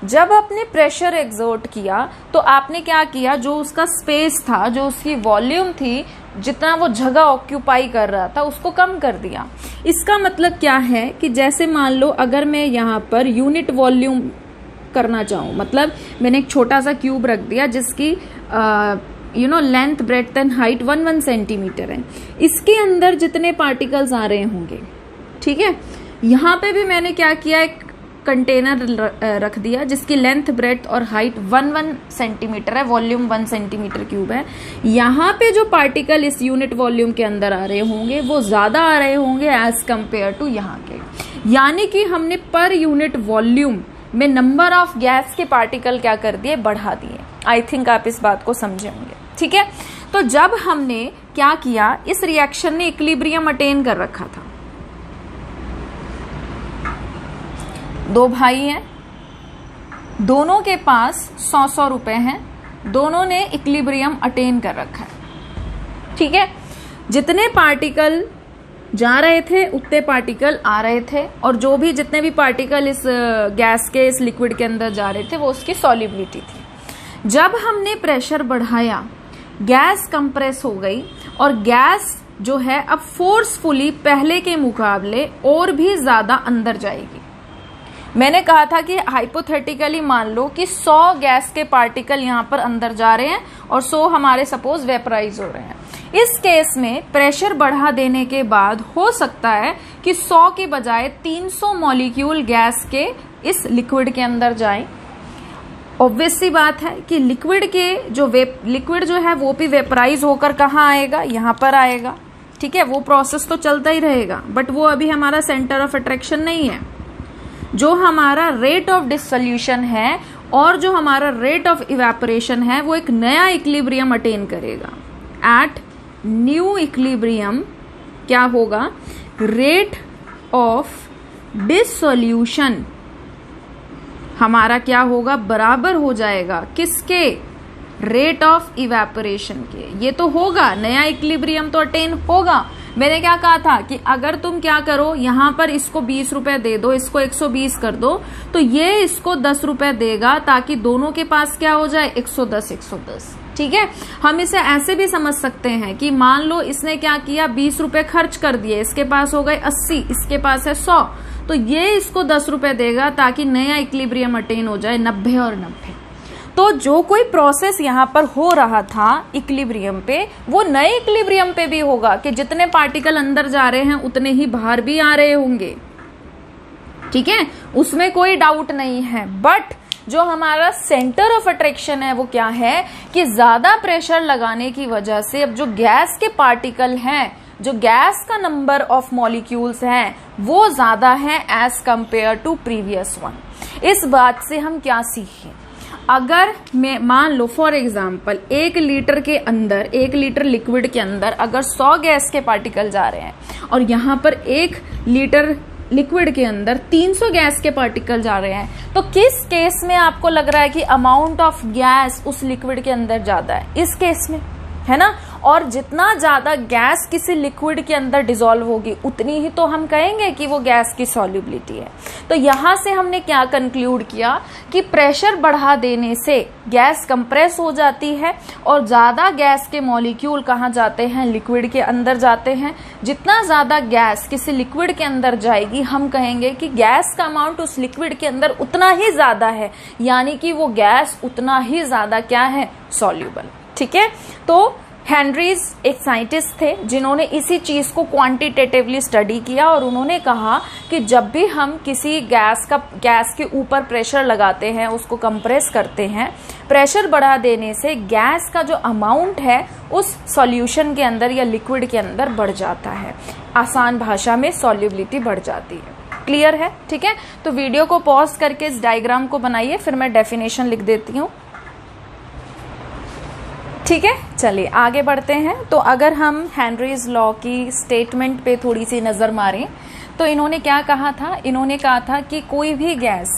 जब आपने प्रेशर एक्सर्ट किया तो आपने क्या किया, जो उसका स्पेस था, जो उसकी वॉल्यूम थी, जितना वो जगह ऑक्यूपाई कर रहा था उसको कम कर दिया। इसका मतलब क्या है कि जैसे मान लो अगर मैं यहाँ पर यूनिट वॉल्यूम करना चाहूँ, मतलब मैंने एक छोटा सा क्यूब रख दिया जिसकी length breadth and height 1 centimetre है। इसके अंदर जितने पार्टिकल्स आ रहे होंगे, ठीक है, यहाँ पे भी मैंने क्या किया, एक कंटेनर रख दिया जिसकी लेंथ ब्रेड्थ और हाइट 1 सेंटीमीटर है, वॉल्यूम 1 सेंटीमीटर क्यूब है। यहाँ पे जो पार्टिकल इस यूनिट वॉल्यूम के अंदर आ रहे होंगे वो ज्यादा आ रहे होंगे एज कंपेयर टू यहाँ के। यानी कि हमने पर यूनिट वॉल्यूम में नंबर ऑफ गैस के पार्टिकल क्या कर दिए, बढ़ा दिए। आई थिंक आप इस बात को समझे होंगे, ठीक है। तो जब हमने क्या किया, इस रिएक्शन ने इक्विलिब्रियम अटेन कर रखा था। दो भाई हैं, दोनों के पास 100-100 रुपए हैं, दोनों ने इक्विलिब्रियम अटेन कर रखा है, ठीक है। जितने पार्टिकल जा रहे थे उतने पार्टिकल आ रहे थे, और जो भी जितने भी पार्टिकल इस गैस के, इस लिक्विड के अंदर जा रहे थे वो उसकी सॉल्युबिलिटी थी। जब हमने प्रेशर बढ़ाया, गैस कंप्रेस हो गई और गैस जो है अब फोर्सफुली पहले के मुकाबले और भी ज्यादा अंदर जाएगी। मैंने कहा था कि हाइपोथेटिकली मान लो कि 100 गैस के पार्टिकल यहाँ पर अंदर जा रहे हैं और 100 हमारे सपोज वेपराइज हो रहे हैं। इस केस में प्रेशर बढ़ा देने के बाद हो सकता है कि 100 के बजाय 300 मॉलिक्यूल गैस के इस लिक्विड के अंदर जाएं। ऑब्वियस सी बात है कि लिक्विड जो है वो भी वेपराइज होकर कहाँ आएगा, यहाँ पर आएगा, ठीक है। वो प्रोसेस तो चलता ही रहेगा, बट वो अभी हमारा सेंटर ऑफ अट्रैक्शन नहीं है। जो हमारा रेट ऑफ डिसोल्यूशन है और जो हमारा रेट ऑफ इवेपोरेशन है वो एक नया इक्विलिब्रियम अटेन करेगा। एट न्यू इक्विलिब्रियम क्या होगा, रेट ऑफ डिसोल्यूशन हमारा क्या होगा, बराबर हो जाएगा किसके, रेट ऑफ इवेपोरेशन के। ये तो होगा, नया इक्विलिब्रियम तो अटेन होगा। मैंने क्या कहा था कि अगर तुम क्या करो, यहां पर इसको 20 रुपए दे दो, इसको 120 कर दो, तो ये इसको 10 रुपए देगा, ताकि दोनों के पास क्या हो जाए, 110, ठीक है। हम इसे ऐसे भी समझ सकते हैं कि मान लो इसने क्या किया, 20 रुपए खर्च कर दिए, इसके पास हो गए 80, इसके पास है 100, तो ये इसको 10 रुपए देगा ताकि नया इक्विलिब्रियम अटेन हो जाए 90 और 90। तो जो कोई प्रोसेस यहाँ पर हो रहा था इक्विलिब्रियम पे, वो नए इक्विलिब्रियम पे भी होगा कि जितने पार्टिकल अंदर जा रहे हैं उतने ही बाहर भी आ रहे होंगे, ठीक है, उसमें कोई डाउट नहीं है। बट जो हमारा सेंटर ऑफ अट्रैक्शन है वो क्या है कि ज्यादा प्रेशर लगाने की वजह से अब जो गैस के पार्टिकल हैं, जो गैस का नंबर ऑफ मॉलिक्यूल्स हैं वो ज्यादा है as compare to previous one. इस बात से हम क्या सीखें, अगर मैं मान लो फॉर एग्जांपल 1 लीटर के अंदर, 1 लीटर लिक्विड के अंदर अगर 100 गैस के पार्टिकल जा रहे हैं और यहाँ पर 1 लीटर लिक्विड के अंदर 300 गैस के पार्टिकल जा रहे हैं, तो किस केस में आपको लग रहा है कि अमाउंट ऑफ गैस उस लिक्विड के अंदर ज्यादा है, इस केस में, है ना। और जितना ज्यादा गैस किसी लिक्विड के अंदर डिसॉल्व होगी उतनी ही तो हम कहेंगे कि वो गैस की सॉल्युबिलिटी है। तो यहां से हमने क्या कंक्लूड किया कि प्रेशर बढ़ा देने से गैस कंप्रेस हो जाती है और ज्यादा गैस के मॉलिक्यूल कहाँ जाते हैं, लिक्विड के अंदर जाते हैं। जितना ज्यादा गैस किसी लिक्विड के अंदर जाएगी हम कहेंगे कि गैस का अमाउंट उस लिक्विड के अंदर उतना ही ज्यादा है, यानी कि वो गैस उतना ही ज्यादा क्या है, सॉल्युबल, ठीक है। तो हेनरीज एक साइंटिस्ट थे जिन्होंने इसी चीज को क्वांटिटेटिवली स्टडी किया और उन्होंने कहा कि जब भी हम किसी गैस के ऊपर प्रेशर लगाते हैं, उसको कंप्रेस करते हैं, प्रेशर बढ़ा देने से गैस का जो अमाउंट है उस सॉल्यूशन के अंदर या लिक्विड के अंदर बढ़ जाता है। आसान भाषा में सॉल्युबिलिटी बढ़ जाती है। क्लियर है? ठीक है, तो वीडियो को पॉज करके इस डायग्राम को बनाइए, फिर मैं डेफिनेशन लिख देती हूँ। ठीक है, चलिए आगे बढ़ते हैं। तो अगर हम हेनरीज लॉ की स्टेटमेंट पे थोड़ी सी नजर मारें तो इन्होंने क्या कहा था? इन्होंने कहा था कि कोई भी गैस,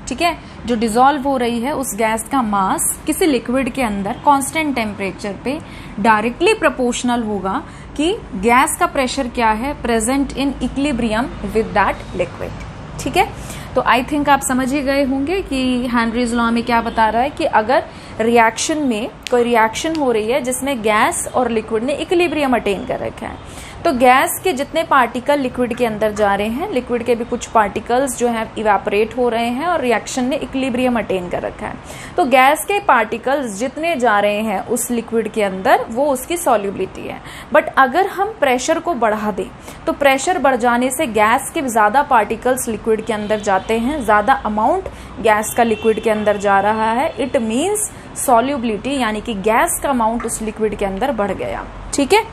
ठीक है, जो डिसॉल्व हो रही है, उस गैस का मास किसी लिक्विड के अंदर कांस्टेंट टेम्परेचर पे डायरेक्टली प्रोपोर्शनल होगा कि गैस का प्रेशर क्या है present in equilibrium with that liquid. ठीक है, तो आई थिंक आप समझ ही गए होंगे कि हेनरीज लॉ में क्या बता रहा है कि अगर रिएक्शन में कोई रिएक्शन हो रही है जिसमें गैस और लिक्विड ने इक्विलिब्रियम अटेन कर रखा है, तो गैस के जितने पार्टिकल लिक्विड के अंदर जा रहे हैं, लिक्विड के भी कुछ पार्टिकल्स जो है इवेपोरेट हो रहे हैं और रिएक्शन ने इक्विलिब्रियम अटेन कर रखा है। तो गैस के पार्टिकल्स जितने जा रहे हैं उस लिक्विड के अंदर, वो उसकी सॉल्युबिलिटी है। बट अगर हम प्रेशर को बढ़ा दें तो प्रेशर बढ़ जाने से गैस के ज्यादा पार्टिकल्स लिक्विड के अंदर जाते हैं, ज्यादा अमाउंट गैस का लिक्विड के अंदर जा रहा है। इट मीन्स सॉल्युबिलिटी, यानी कि गैस का अमाउंट उस लिक्विड के अंदर बढ़ गया। ठीक है,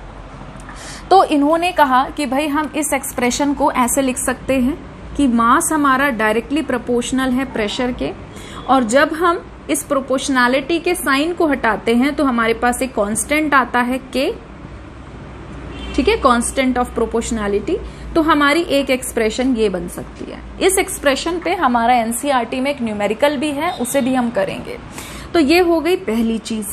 तो इन्होंने कहा कि भाई हम इस एक्सप्रेशन को ऐसे लिख सकते हैं कि मास हमारा डायरेक्टली प्रोपोर्शनल है प्रेशर के, और जब हम इस प्रोपोर्शनैलिटी के साइन को हटाते हैं तो हमारे पास एक कांस्टेंट आता है K, ठीक है, कांस्टेंट ऑफ प्रोपोर्शनैलिटी। तो हमारी एक एक्सप्रेशन ये बन सकती है। इस एक्सप्रेशन पे हमारा एनसीईआरटी में एक न्यूमेरिकल भी है, उसे भी हम करेंगे। तो ये हो गई पहली चीज।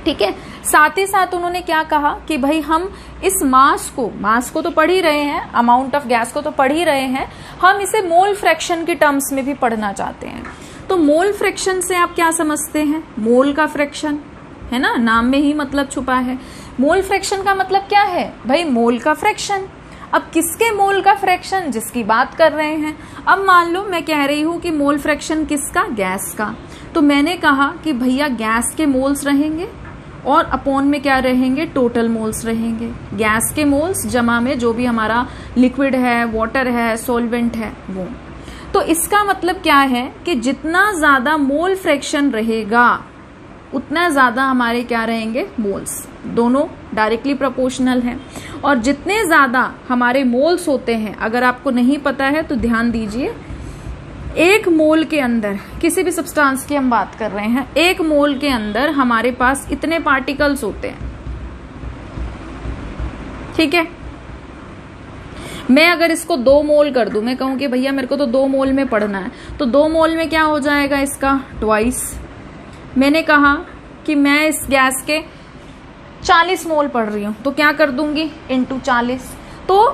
ठीक है, साथ ही साथ उन्होंने क्या कहा कि भाई हम इस मास को तो पढ़ ही रहे हैं, अमाउंट ऑफ गैस को तो पढ़ ही रहे हैं, हम इसे मोल फ्रैक्शन की टर्म्स में भी पढ़ना चाहते हैं। तो मोल फ्रैक्शन से आप क्या समझते हैं? मोल का फ्रैक्शन है ना, नाम में ही मतलब छुपा है। मोल फ्रैक्शन का मतलब क्या है भाई? मोल का फ्रैक्शन। अब किसके मोल का फ्रैक्शन? जिसकी बात कर रहे हैं। अब मान लो मैं कह रही हूं कि मोल फ्रैक्शन किसका? गैस का। तो मैंने कहा कि भैया गैस के मोल्स रहेंगे और अपॉन में क्या रहेंगे? टोटल मोल्स रहेंगे। गैस के मोल्स जमा में जो भी हमारा लिक्विड है, वाटर है, सॉल्वेंट है, वो। तो इसका मतलब क्या है कि जितना ज्यादा मोल फ्रैक्शन रहेगा उतना ज्यादा हमारे क्या रहेंगे? मोल्स। दोनों डायरेक्टली प्रोपोर्शनल हैं। और जितने ज्यादा हमारे मोल्स होते हैं, अगर आपको नहीं पता है तो ध्यान दीजिए, एक मोल के अंदर, किसी भी सब्सटेंस की हम बात कर रहे हैं, एक मोल के अंदर हमारे पास इतने पार्टिकल्स होते हैं। ठीक है, मैं अगर इसको 2 मोल कर दूं, मैं कहूं कि भैया मेरे को तो 2 मोल में पढ़ना है, तो 2 मोल में क्या हो जाएगा इसका? ट्वाइस। मैंने कहा कि मैं इस गैस के 40 मोल पढ़ रही हूं, तो क्या कर दूंगी? इंटू 40। तो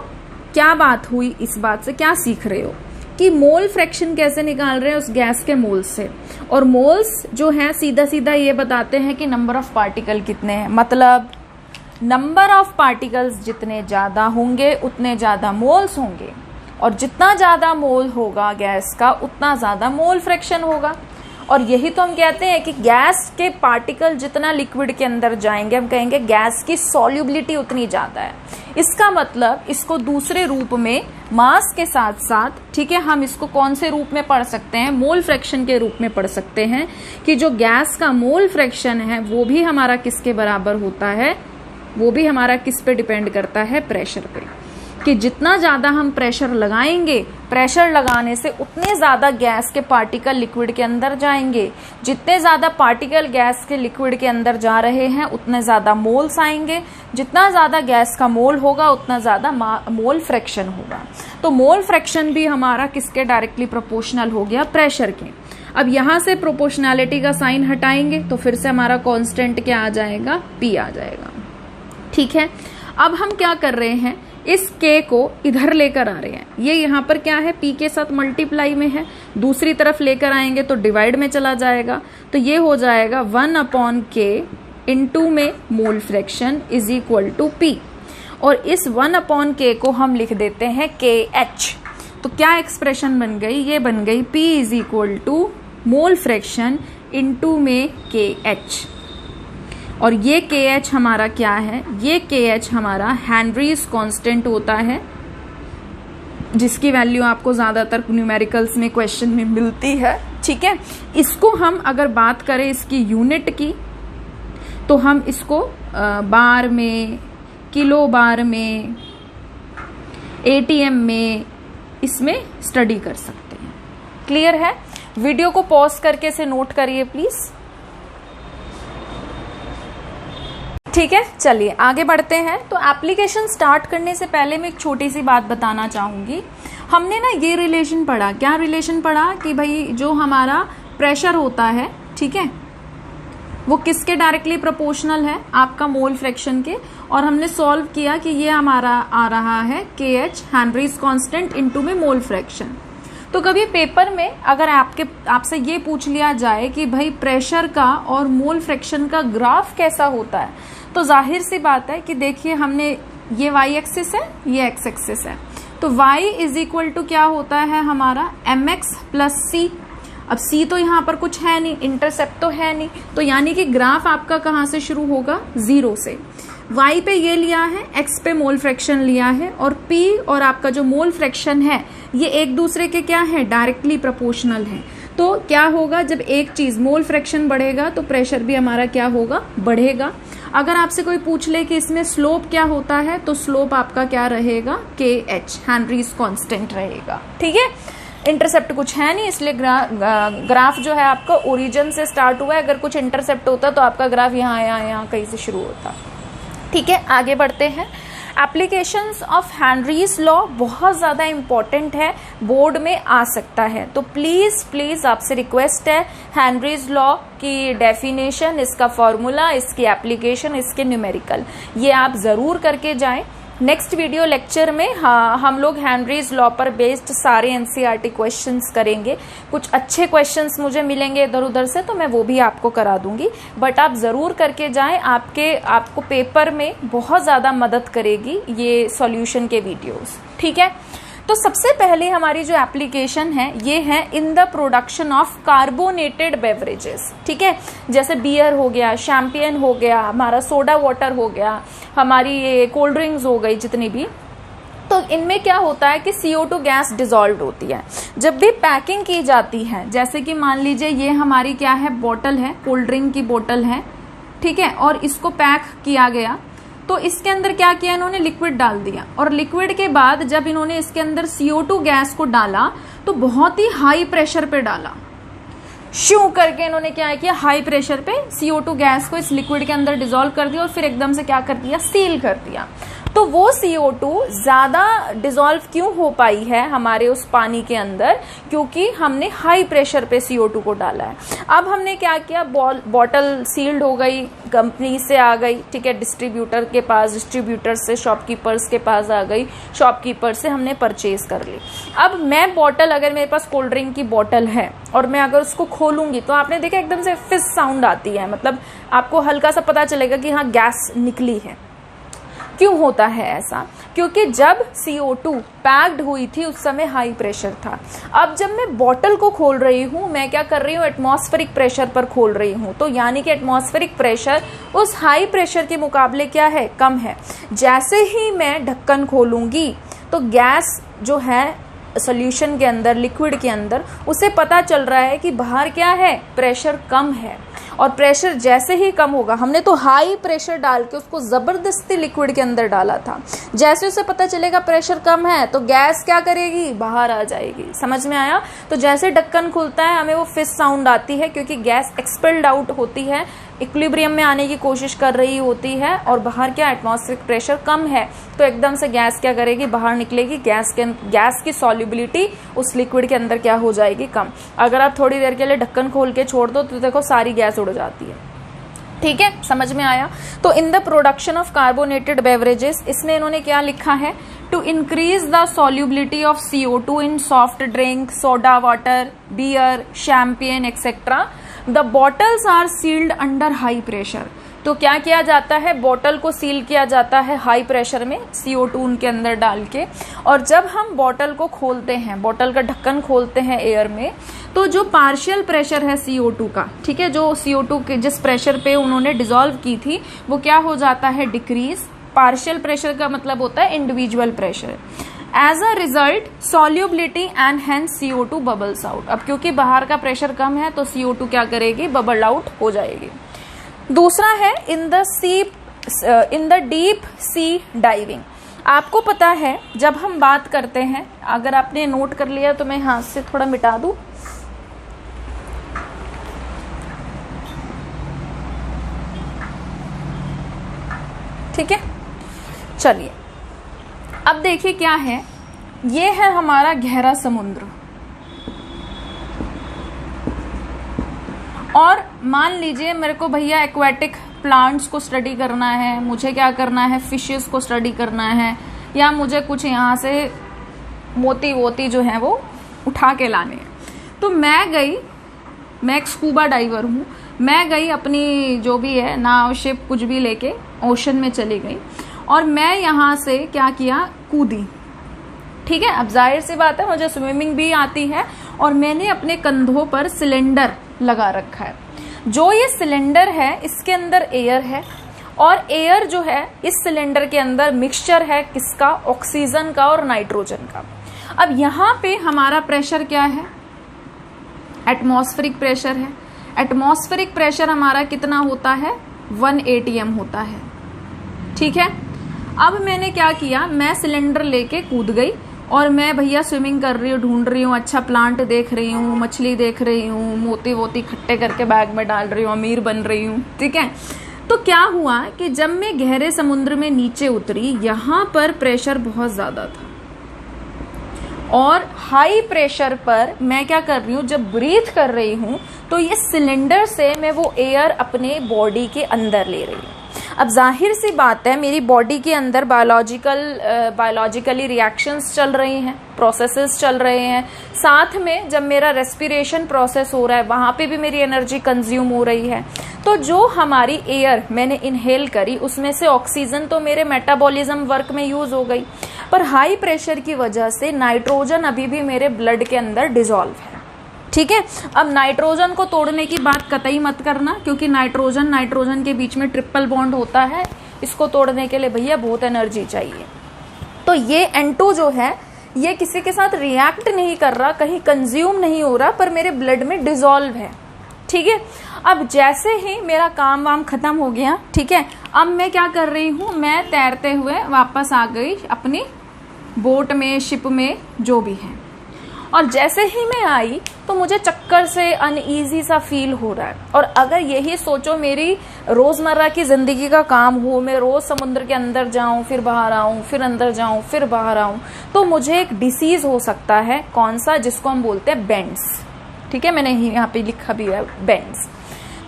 क्या बात हुई? इस बात से क्या सीख रहे हो कि मोल फ्रैक्शन कैसे निकाल रहे हैं उस गैस के मोल्स से। और मोल्स जो है सीधा सीधा ये बताते हैं कि नंबर ऑफ पार्टिकल कितने हैं। मतलब नंबर ऑफ पार्टिकल्स जितने ज्यादा होंगे उतने ज्यादा मोल्स होंगे, और जितना ज्यादा मोल होगा गैस का उतना ज्यादा मोल फ्रैक्शन होगा। और यही तो हम कहते हैं कि गैस के पार्टिकल जितना लिक्विड के अंदर जाएंगे, हम कहेंगे गैस की सॉल्युबिलिटी उतनी ज्यादा है। इसका मतलब इसको दूसरे रूप में मास के साथ साथ, ठीक है, हम इसको कौन से रूप में पढ़ सकते हैं? मोल फ्रैक्शन के रूप में पढ़ सकते हैं कि जो गैस का मोल फ्रैक्शन है वो भी हमारा किसके बराबर होता है? वो भी हमारा किस पे डिपेंड करता है? प्रेशर पे। कि जितना ज्यादा हम प्रेशर लगाएंगे, प्रेशर लगाने से उतने ज्यादा गैस के पार्टिकल लिक्विड के अंदर जाएंगे। जितने ज्यादा पार्टिकल गैस के लिक्विड के अंदर जा रहे हैं उतने ज्यादा मोल्स आएंगे। जितना ज्यादा गैस का मोल होगा उतना ज्यादा मोल फ्रैक्शन होगा। तो मोल फ्रैक्शन भी हमारा किसके डायरेक्टली प्रोपोर्शनल हो गया? प्रेशर के। अब यहां से प्रोपोर्शनैलिटी का साइन हटाएंगे तो फिर से हमारा कांस्टेंट क्या आ जाएगा? P आ जाएगा। ठीक है, अब हम क्या कर रहे हैं? इस K को इधर लेकर आ रहे हैं। ये यहाँ पर क्या है? P के साथ मल्टीप्लाई में है। दूसरी तरफ लेकर आएंगे तो डिवाइड में चला जाएगा। तो ये हो जाएगा 1/K इंटू में mole fraction is equal to P। और इस 1/K को हम लिख देते हैं KH। तो क्या एक्सप्रेशन बन गई? ये बन गई P is equal to mole fraction into में KH। और ये KH हमारा क्या है, ये KH हमारा हेनरीज कांस्टेंट होता है, जिसकी वैल्यू आपको ज्यादातर न्यूमेरिकल्स में क्वेश्चन में मिलती है। ठीक है, इसको हम अगर बात करें इसकी यूनिट की, तो हम इसको बार में, किलो बार में, ATM में, इसमें स्टडी कर सकते हैं। क्लियर है? वीडियो को पॉज करके इसे नोट करिए प्लीज। ठीक है, चलिए आगे बढ़ते हैं। तो एप्लीकेशन स्टार्ट करने से पहले मैं एक छोटी सी बात बताना चाहूंगी। हमने ना ये रिलेशन पढ़ा, क्या रिलेशन पढ़ा कि भाई जो हमारा प्रेशर होता है, ठीक है, वो किसके डायरेक्टली प्रोपोर्शनल है, आपका मोल फ्रैक्शन के। और हमने सॉल्व किया कि ये हमारा आ रहा है KH हेनरीज कांस्टेंट इनटू में मोल फ्रैक्शन। तो कभी पेपर में अगर आपसे ये पूछ लिया जाए कि भाई प्रेशर का और मोल फ्रैक्शन का ग्राफ कैसा होता है, तो जाहिर सी बात है कि देखिए हमने ये y एक्सिस है, ये x एक्सिस है, तो y इज इक्वल टू क्या होता है हमारा mx प्लस c। अब c तो यहाँ पर कुछ है नहीं, इंटरसेप्ट तो है नहीं, तो यानी कि ग्राफ आपका कहाँ से शुरू होगा, 0 से। y पे ये लिया है, x पे मोल फ्रैक्शन लिया है, और p और आपका जो मोल फ्रैक्शन है ये एक दूसरे के क्या है, डायरेक्टली प्रोपोर्शनल है। तो क्या होगा, जब एक चीज मोल फ्रैक्शन बढ़ेगा तो प्रेशर भी हमारा क्या होगा, बढ़ेगा। अगर आपसे कोई पूछ ले कि इसमें स्लोप क्या होता है, तो स्लोप आपका क्या रहेगा, KH हेनरीज कांस्टेंट रहेगा। ठीक है, इंटरसेप्ट कुछ है नहीं, इसलिए ग्राफ जो है आपका ओरिजिन से स्टार्ट हुआ है। अगर कुछ इंटरसेप्ट होता तो आपका ग्राफ यहाँ कहीं से शुरू होता। ठीक है, आगे बढ़ते हैं। एप्लीकेशंस ऑफ हेनरीज लॉ बहुत ज़्यादा इंपॉर्टेंट है, बोर्ड में आ सकता है, तो प्लीज़ आपसे रिक्वेस्ट है, हेनरीज लॉ की डेफिनेशन, इसका फॉर्मूला, इसकी एप्लीकेशन, इसके न्यूमेरिकल, ये आप ज़रूर करके जाएं। नेक्स्ट वीडियो लेक्चर में हम लोग हेनरीज लॉ पर बेस्ड सारे NCERT क्वेश्चंस करेंगे। कुछ अच्छे क्वेश्चंस मुझे मिलेंगे इधर उधर से, तो मैं वो भी आपको करा दूंगी, बट आप जरूर करके जाएं, आपको पेपर में बहुत ज्यादा मदद करेगी ये सॉल्यूशन के वीडियोस। ठीक है, तो सबसे पहले हमारी जो एप्लीकेशन है ये है इन the production of carbonated beverages. ठीक है, जैसे बियर हो गया, शैम्पियन हो गया, हमारा सोडा वाटर हो गया, हमारी ये कोल्ड ड्रिंक्स हो गई जितनी भी, तो इनमें क्या होता है कि CO2 गैस डिजॉल्व होती है। जब भी पैकिंग की जाती है, जैसे कि मान लीजिए ये हमारी क्या है, बोतल है, कोल्ड ड्रिंक की बोतल है, ठीक है, और इसको पैक किया गया, तो इसके अंदर क्या किया इन्होंने, लिक्विड डाल दिया, और लिक्विड के बाद जब इन्होंने इसके अंदर CO2 गैस को डाला तो बहुत ही हाई प्रेशर पे डाला, शू करके इन्होंने क्या किया, हाई प्रेशर पे CO2 गैस को इस लिक्विड के अंदर डिसॉल्व कर दिया, और फिर एकदम से क्या कर दिया, सील कर दिया। तो वो CO2 ज्यादा डिसॉल्व क्यों हो पाई है हमारे उस पानी के अंदर, क्योंकि हमने हाई प्रेशर पे CO2 को डाला है। अब हमने क्या किया, बॉटल सील्ड हो गई, कंपनी से आ गई, ठीक है, डिस्ट्रीब्यूटर के पास, डिस्ट्रीब्यूटर से शॉपकीपर्स के पास आ गई, शॉपकीपर से हमने परचेज कर ली। अब मैं बॉटल, अगर मेरे पास कोल्ड ड्रिंक की बॉटल है और मैं अगर उसको खोलूंगी तो आपने देखा एकदम से फिस साउंड आती है, मतलब आपको हल्का सा पता चलेगा कि हाँ गैस निकली है। क्यों होता है ऐसा, क्योंकि जब CO2 पैक्ड हुई थी उस समय हाई प्रेशर था। अब जब मैं बॉटल को खोल रही हूं, मैं क्या कर रही हूं, एटमॉस्फेरिक प्रेशर पर खोल रही हूं, तो यानी कि एटमॉस्फेरिक प्रेशर उस हाई प्रेशर के मुकाबले क्या है, कम है। जैसे ही मैं ढक्कन खोलूंगी तो गैस जो है सॉल्यूशन के अंदर, लिक्विड के अंदर, उसे पता चल रहा है कि बाहर क्या है, प्रेशर कम है, और प्रेशर जैसे ही कम होगा, हमने तो हाई प्रेशर डाल के उसको जबरदस्ती लिक्विड के अंदर डाला था, जैसे उसे पता चलेगा प्रेशर कम है तो गैस क्या करेगी, बाहर आ जाएगी। समझ में आया? तो जैसे ढक्कन खुलता है हमें वो फिस साउंड आती है, क्योंकि गैस एक्सपेल्ड आउट होती है, इक्विलिब्रियम में आने की कोशिश कर रही होती है, और बाहर क्या, एटमॉस्फेरिक प्रेशर कम है, तो एकदम से गैस क्या करेगी, बाहर निकलेगी। गैस की सॉल्युबिलिटी उस लिक्विड के अंदर क्या हो जाएगी, कम। अगर आप थोड़ी देर के लिए ढक्कन खोल के छोड़ दो तो देखो सारी गैस उड़ जाती है। ठीक है, समझ में आया? तो in the production of carbonated beverages, इसमें इन्होंने क्या लिखा है, to increase the solubility of CO2 in soft drink, soda water, beer, champagne etcetera, the bottles are sealed under high pressure. तो क्या किया जाता है, बॉटल को सील किया जाता है हाई प्रेशर में CO2 उनके अंदर डाल के, और जब हम बॉटल को खोलते हैं, बॉटल का ढक्कन खोलते हैं एयर में, तो जो पार्शियल प्रेशर है CO2 का, ठीक है, जो CO2 के जिस प्रेशर पे उन्होंने डिसॉल्व की थी वो क्या हो जाता है, डिक्रीज। पार्शियल प्रेशर का मतलब होता है individual pressure. As a result solubility and hence CO2 bubbles out. अब क्योंकि बाहर का प्रेशर कम है तो CO2 क्या करेगी, बबल आउट हो जाएगी। दूसरा है in the deep sea diving. आपको पता है जब हम बात करते हैं, अगर आपने नोट कर लिया तो मैं हाथ से थोड़ा मिटा दूं, ठीक है, चलिए अब देखिए क्या है, ये है हमारा गहरा समुद्र, और मान लीजिए मेरे को भैया एक्वेटिक प्लांट्स को स्टडी करना है, मुझे क्या करना है, फिशेस को स्टडी करना है, या मुझे कुछ यहाँ से मोती वोती जो है वो उठा के लाने हैं। तो मैं एक स्कूबा डाइवर हूँ, मैं गई अपनी जो भी है नाव शिप कुछ भी लेके ओशन में चली गई, और मैं यहाँ से क्या किया, कूदी, ठीक है। अब जाहिर सी बात है मुझे स्विमिंग भी आती है, और मैंने अपने कंधों पर सिलेंडर लगा रखा है। जो ये सिलेंडर है इसके अंदर एयर है, और एयर जो है इस सिलेंडर के अंदर मिक्सचर है किसका, ऑक्सीजन का और नाइट्रोजन का। अब यहाँ पे हमारा प्रेशर क्या है, एटमॉस्फेरिक प्रेशर है। एटमॉस्फेरिक प्रेशर हमारा कितना होता है, 1 atm होता है, ठीक है। अब मैंने क्या किया, मैं सिलेंडर लेके कूद गई, और मैं भैया स्विमिंग कर रही हूँ, ढूंढ रही हूँ, अच्छा प्लांट देख रही हूँ, मछली देख रही हूँ, मोती वोती इकट्ठे करके बैग में डाल रही हूँ, अमीर बन रही हूँ, ठीक है। तो क्या हुआ कि जब मैं गहरे समुद्र में नीचे उतरी, यहाँ पर प्रेशर बहुत ज्यादा था, और हाई प्रेशर पर मैं क्या कर रही हूँ, जब ब्रीथ कर रही हूँ तो ये सिलेंडर से मैं वो एयर अपने बॉडी के अंदर ले रही हूँ। अब जाहिर सी बात है मेरी बॉडी के अंदर बायोलॉजिकली रिएक्शंस चल रही हैं, प्रोसेसेस चल रहे हैं, साथ में जब मेरा रेस्पिरेशन प्रोसेस हो रहा है वहाँ पे भी मेरी एनर्जी कंज्यूम हो रही है। तो जो हमारी एयर मैंने इनहेल करी उसमें से ऑक्सीजन तो मेरे मेटाबॉलिज्म वर्क में यूज हो गई, पर हाई प्रेशर की वजह से नाइट्रोजन अभी भी मेरे ब्लड के अंदर डिसॉल्व है, ठीक है। अब नाइट्रोजन को तोड़ने की बात कतई मत करना, क्योंकि नाइट्रोजन के बीच में ट्रिपल बॉन्ड होता है, इसको तोड़ने के लिए भैया बहुत एनर्जी चाहिए। तो ये N2 जो है ये किसी के साथ रिएक्ट नहीं कर रहा, कहीं कंज्यूम नहीं हो रहा, पर मेरे ब्लड में डिसॉल्व है, ठीक है। अब जैसे ही मेरा काम वाम खत्म हो गया, ठीक है, अब मैं क्या कर रही हूँ, मैं तैरते हुए वापस आ गई अपनी बोट में, शिप में, जो भी है। और जैसे ही मैं आई तो मुझे चक्कर से अनईजी सा फील हो रहा है। और अगर यही सोचो मेरी रोजमर्रा की जिंदगी का काम हो, मैं रोज समुद्र के अंदर जाऊं, फिर बाहर आऊं, फिर अंदर जाऊं, फिर बाहर आऊं, तो मुझे एक डिसीज हो सकता है, कौन सा, जिसको हम बोलते हैं बेंड्स, ठीक है, मैंने यहाँ पे लिखा भी है बेंड्स।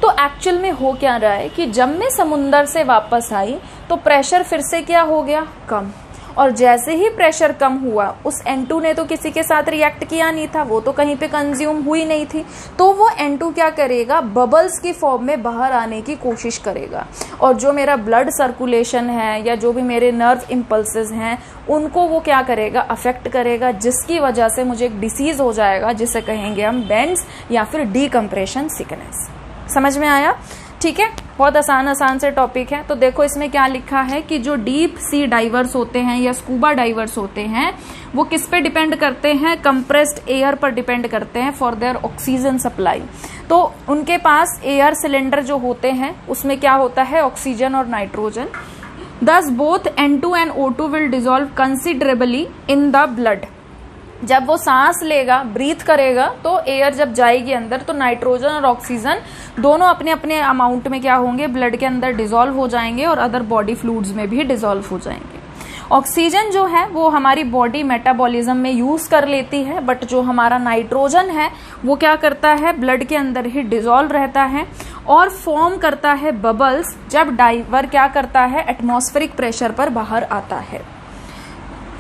तो एक्चुअल में हो क्या रहा है कि जब मैं समुद्र से वापस आई तो प्रेशर फिर से क्या हो गया, कम। और जैसे ही प्रेशर कम हुआ, उस N2 ने तो किसी के साथ रिएक्ट किया नहीं था, वो तो कहीं पे कंज्यूम हुई नहीं थी, तो वो N2 क्या करेगा, बबल्स की फॉर्म में बाहर आने की कोशिश करेगा, और जो मेरा ब्लड सर्कुलेशन है या जो भी मेरे नर्व इम्पल्सेस हैं उनको वो क्या करेगा, अफेक्ट करेगा, जिसकी वजह से मुझे एक डिसीज हो जाएगा जिसे कहेंगे हम बेंड्स या फिर डीकम्प्रेशन सिकनेस। समझ में आया, ठीक है। बहुत आसान से टॉपिक है। तो देखो इसमें क्या लिखा है कि जो डीप सी डाइवर्स होते हैं या स्कूबा डाइवर्स होते हैं वो किस पे डिपेंड करते हैं, कंप्रेस्ड एयर पर डिपेंड करते हैं फॉर देयर ऑक्सीजन सप्लाई। तो उनके पास एयर सिलेंडर जो होते हैं उसमें क्या होता है, ऑक्सीजन और नाइट्रोजन। दस both N2 and O2 will dissolve considerably in the blood. जब वो सांस लेगा, ब्रीथ करेगा, तो एयर जब जाएगी अंदर तो नाइट्रोजन और ऑक्सीजन दोनों अपने अपने अमाउंट में क्या होंगे, ब्लड के अंदर डिसॉल्व हो जाएंगे और अदर बॉडी फ्लूइड्स में भी डिसॉल्व हो जाएंगे। ऑक्सीजन जो है वो हमारी बॉडी मेटाबॉलिज्म में यूज कर लेती है, बट जो हमारा नाइट्रोजन है वो क्या करता है, ब्लड के अंदर ही डिसॉल्व रहता है और फॉर्म करता है बबल्स, जब डाइवर क्या करता है, एटमॉस्फेरिक प्रेशर पर बाहर आता है।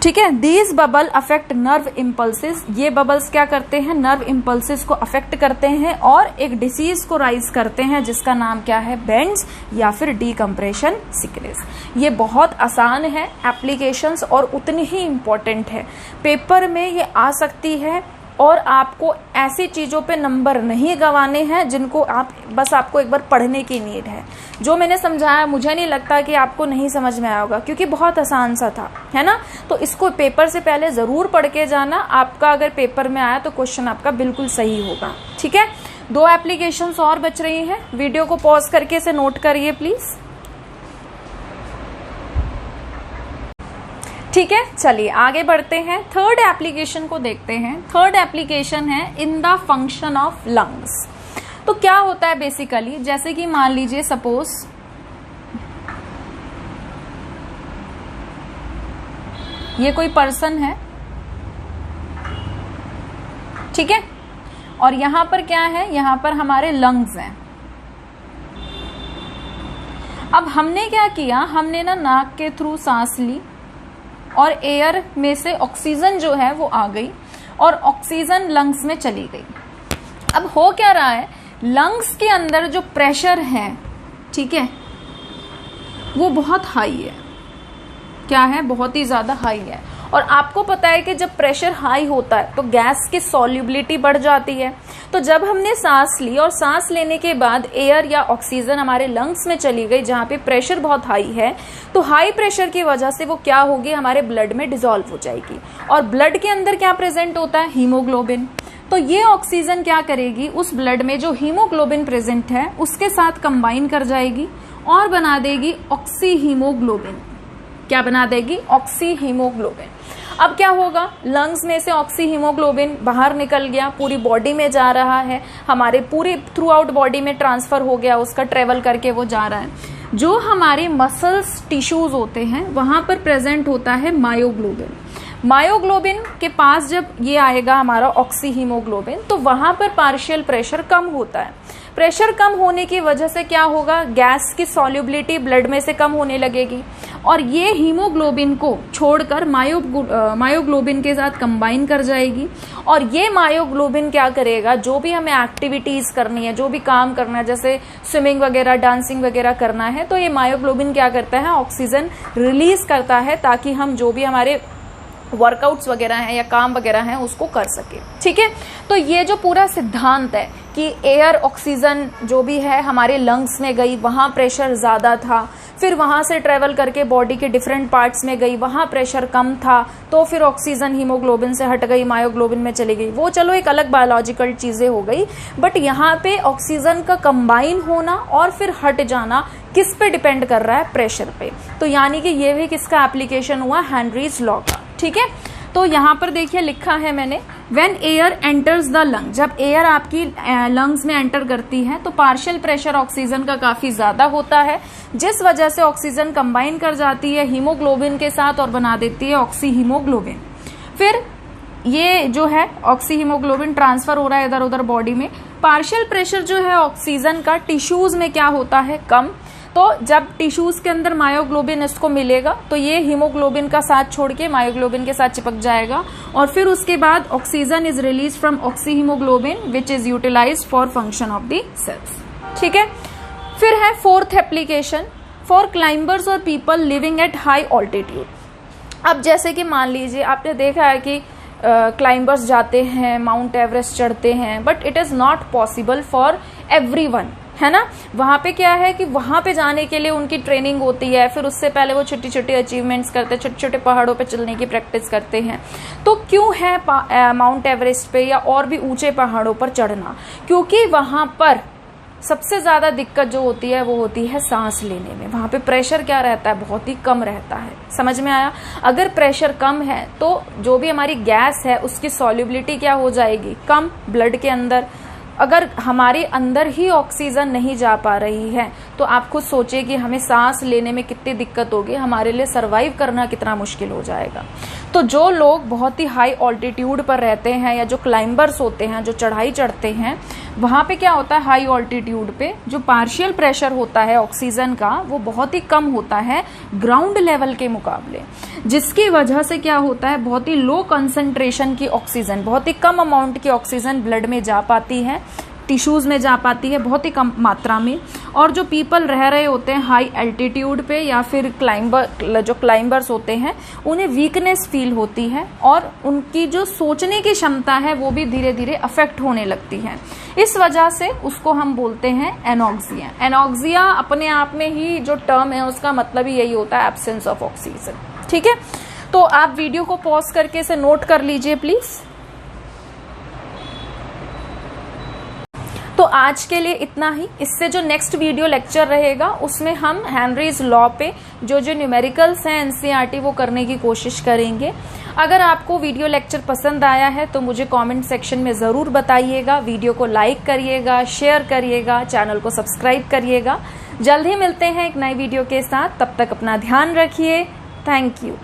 ठीक है। These bubble affect nerve impulses, ये बबल्स क्या करते हैं, नर्व इम्पल्सिस को अफेक्ट करते हैं और एक डिसीज को राइज करते हैं जिसका नाम क्या है, बेंड्स या फिर डीकम्प्रेशन सिकनेस। ये बहुत आसान है एप्लीकेशंस और उतनी ही इम्पोर्टेंट है, पेपर में ये आ सकती है और आपको ऐसी चीजों पे नंबर नहीं गंवाने हैं जिनको आपको एक बार पढ़ने की नीड है। जो मैंने समझाया मुझे नहीं लगता कि आपको नहीं समझ में आया होगा, क्योंकि बहुत आसान सा था, है ना। तो इसको पेपर से पहले जरूर पढ़ के जाना, आपका अगर पेपर में आया तो क्वेश्चन आपका बिल्कुल सही होगा। ठीक है, 2 एप्लीकेशंस और बच रही हैं, वीडियो को पॉज करके इसे नोट करिए प्लीज। ठीक है, चलिए आगे बढ़ते हैं, थर्ड एप्लीकेशन को देखते हैं। थर्ड एप्लीकेशन है in the function of lungs. तो क्या होता है बेसिकली, जैसे कि मान लीजिए सपोज ये कोई पर्सन है, ठीक है, और यहां पर क्या है, यहां पर हमारे लंग्स हैं। अब हमने क्या किया, हमने ना नाक के थ्रू सांस ली और एयर में से ऑक्सीजन जो है वो आ गई और ऑक्सीजन लंग्स में चली गई। अब हो क्या रहा है, लंग्स के अंदर जो प्रेशर है, ठीक है, वो बहुत हाई है। क्या है, बहुत ही ज्यादा हाई है। और आपको पता है कि जब प्रेशर हाई होता है तो गैस की सॉल्युबिलिटी बढ़ जाती है। तो जब हमने सांस ली और सांस लेने के बाद एयर या ऑक्सीजन हमारे लंग्स में चली गई जहां पे प्रेशर बहुत हाई है, तो हाई प्रेशर की वजह से वो क्या होगी, हमारे ब्लड में डिसॉल्व हो जाएगी। और ब्लड के अंदर क्या प्रेजेंट होता है, हीमोग्लोबिन। तो ये ऑक्सीजन क्या करेगी, उस ब्लड में जो हीमोग्लोबिन प्रेजेंट है उसके साथ कंबाइन कर जाएगी और बना देगी ऑक्सी हीमोग्लोबिन। क्या बना देगी, ऑक्सी हीमोग्लोबिन। अब क्या होगा, लंग्स में से ऑक्सी हीमोग्लोबिन बाहर निकल गया, पूरी बॉडी में जा रहा है, हमारे पूरे थ्रू आउट बॉडी में ट्रांसफर हो गया, उसका ट्रेवल करके वो जा रहा है। जो हमारे मसल्स टिश्यूज होते हैं वहां पर प्रेजेंट होता है मायोग्लोबिन। मायोग्लोबिन के पास जब ये आएगा हमारा ऑक्सी हीमोग्लोबिन, तो वहां पर पार्शियल प्रेशर कम होता है। प्रेशर कम होने की वजह से क्या होगा, गैस की सॉल्युबिलिटी ब्लड में से कम होने लगेगी और ये हीमोग्लोबिन को छोड़कर मायोग्लोबिन के साथ कंबाइन कर जाएगी। और ये मायोग्लोबिन क्या करेगा, जो भी हमें एक्टिविटीज करनी है, जो भी काम करना है, जैसे स्विमिंग वगैरह, डांसिंग वगैरह करना है, तो ये मायोग्लोबिन क्या करता है, ऑक्सीजन रिलीज करता है ताकि हम जो भी हमारे वर्कआउट्स वगैरह हैं या काम वगैरह हैं उसको कर सके। ठीक है, तो ये जो पूरा सिद्धांत है कि एयर ऑक्सीजन जो भी है हमारे लंग्स में गई, वहां प्रेशर ज्यादा था, फिर वहां से ट्रेवल करके बॉडी के डिफरेंट पार्ट्स में गई, वहां प्रेशर कम था, तो फिर ऑक्सीजन हीमोग्लोबिन से हट गई, मायोग्लोबिन में चली गई। वो चलो एक अलग बायोलॉजिकल चीजें हो गई, बट यहाँ पे ऑक्सीजन का कंबाइन होना और फिर हट जाना किस पे डिपेंड कर रहा है, प्रेशर पे। तो यानी कि ये भी किसका एप्लीकेशन हुआ, हेनरीज लॉ का। ठीक है, तो यहां पर देखिए लिखा है मैंने, when air enters the lung, जब एयर आपकी लंग्स में एंटर करती है तो पार्शियल प्रेशर ऑक्सीजन का काफी ज्यादा होता है, जिस वजह से ऑक्सीजन कंबाइन कर जाती है हीमोग्लोबिन के साथ और बना देती है ऑक्सी हीमोग्लोबिन। फिर ये जो है ऑक्सी हीमोग्लोबिन ट्रांसफर हो रहा है इधर उधर बॉडी में। पार्शियल प्रेशर जो है ऑक्सीजन का टिश्यूज में क्या होता है, कम। तो जब टिश्यूज के अंदर मायोग्लोबिन इसको मिलेगा तो ये हीमोग्लोबिन का साथ छोड़ के मायोग्लोबिन के साथ चिपक जाएगा और फिर उसके बाद oxygen is release from oxy haemoglobin which is utilised for function of the cells. ठीक है, फिर है फोर्थ एप्लीकेशन फॉर क्लाइंबर्स और people living at high altitude. अब जैसे कि मान लीजिए आपने देखा है कि क्लाइंबर्स जाते हैं, माउंट एवरेस्ट चढ़ते हैं, but it is not possible for everyone, है ना। वहां पे क्या है कि वहां पे जाने के लिए उनकी ट्रेनिंग होती है, फिर उससे पहले वो छोटी छोटी अचीवमेंट्स करते हैं, छोटे छोटे पहाड़ों पे चलने की प्रैक्टिस करते हैं। तो क्यों है माउंट एवरेस्ट पे या और भी ऊंचे पहाड़ों पर चढ़ना, क्योंकि वहां पर सबसे ज्यादा दिक्कत जो होती है वो होती है सांस लेने में। वहां पे प्रेशर क्या रहता है, बहुत ही कम रहता है। समझ में आया, अगर प्रेशर कम है तो जो भी हमारी गैस है उसकी सॉल्युबिलिटी क्या हो जाएगी, कम ब्लड के अंदर। अगर हमारे अंदर ही ऑक्सीजन नहीं जा पा रही है तो आप खुद सोचिए कि हमें सांस लेने में कितनी दिक्कत होगी, हमारे लिए सरवाइव करना कितना मुश्किल हो जाएगा। तो जो लोग बहुत ही हाई ऑल्टीट्यूड पर रहते हैं या जो क्लाइंबर्स होते हैं, जो चढ़ाई चढ़ते हैं, वहां पे क्या होता है, हाई ऑल्टीट्यूड पे जो पार्शियल प्रेशर होता है ऑक्सीजन का वो बहुत ही कम होता है ग्राउंड लेवल के मुकाबले, जिसकी वजह से क्या होता है, बहुत ही लो कंसंट्रेशन की ऑक्सीजन, बहुत ही कम अमाउंट की ऑक्सीजन ब्लड में जा पाती है, टिश्यूज में जा पाती है बहुत ही कम मात्रा में। और जो पीपल रह रहे होते हैं हाई एल्टीट्यूड पे या फिर जो क्लाइंबर्स होते हैं, उन्हें वीकनेस फील होती है और उनकी जो सोचने की क्षमता है वो भी धीरे धीरे अफेक्ट होने लगती है। इस वजह से उसको हम बोलते हैं एनॉक्सिया। एनॉक्सिया अपने आप में ही जो टर्म है उसका मतलब ही यही होता है एब्सेंस ऑफ ऑक्सीजन। ठीक है, तो आप वीडियो को पॉज करके इसे नोट कर लीजिए प्लीज। तो आज के लिए इतना ही। इससे जो नेक्स्ट वीडियो लेक्चर रहेगा उसमें हम हेनरीज लॉ पे जो न्यूमेरिकल्स हैं एनसीईआरटी वो करने की कोशिश करेंगे। अगर आपको वीडियो लेक्चर पसंद आया है तो मुझे कमेंट सेक्शन में जरूर बताइएगा, वीडियो को लाइक करिएगा, शेयर करिएगा, चैनल को सब्सक्राइब करिएगा। जल्द ही मिलते हैं एक नई वीडियो के साथ, तब तक अपना ध्यान रखिए। Thank you.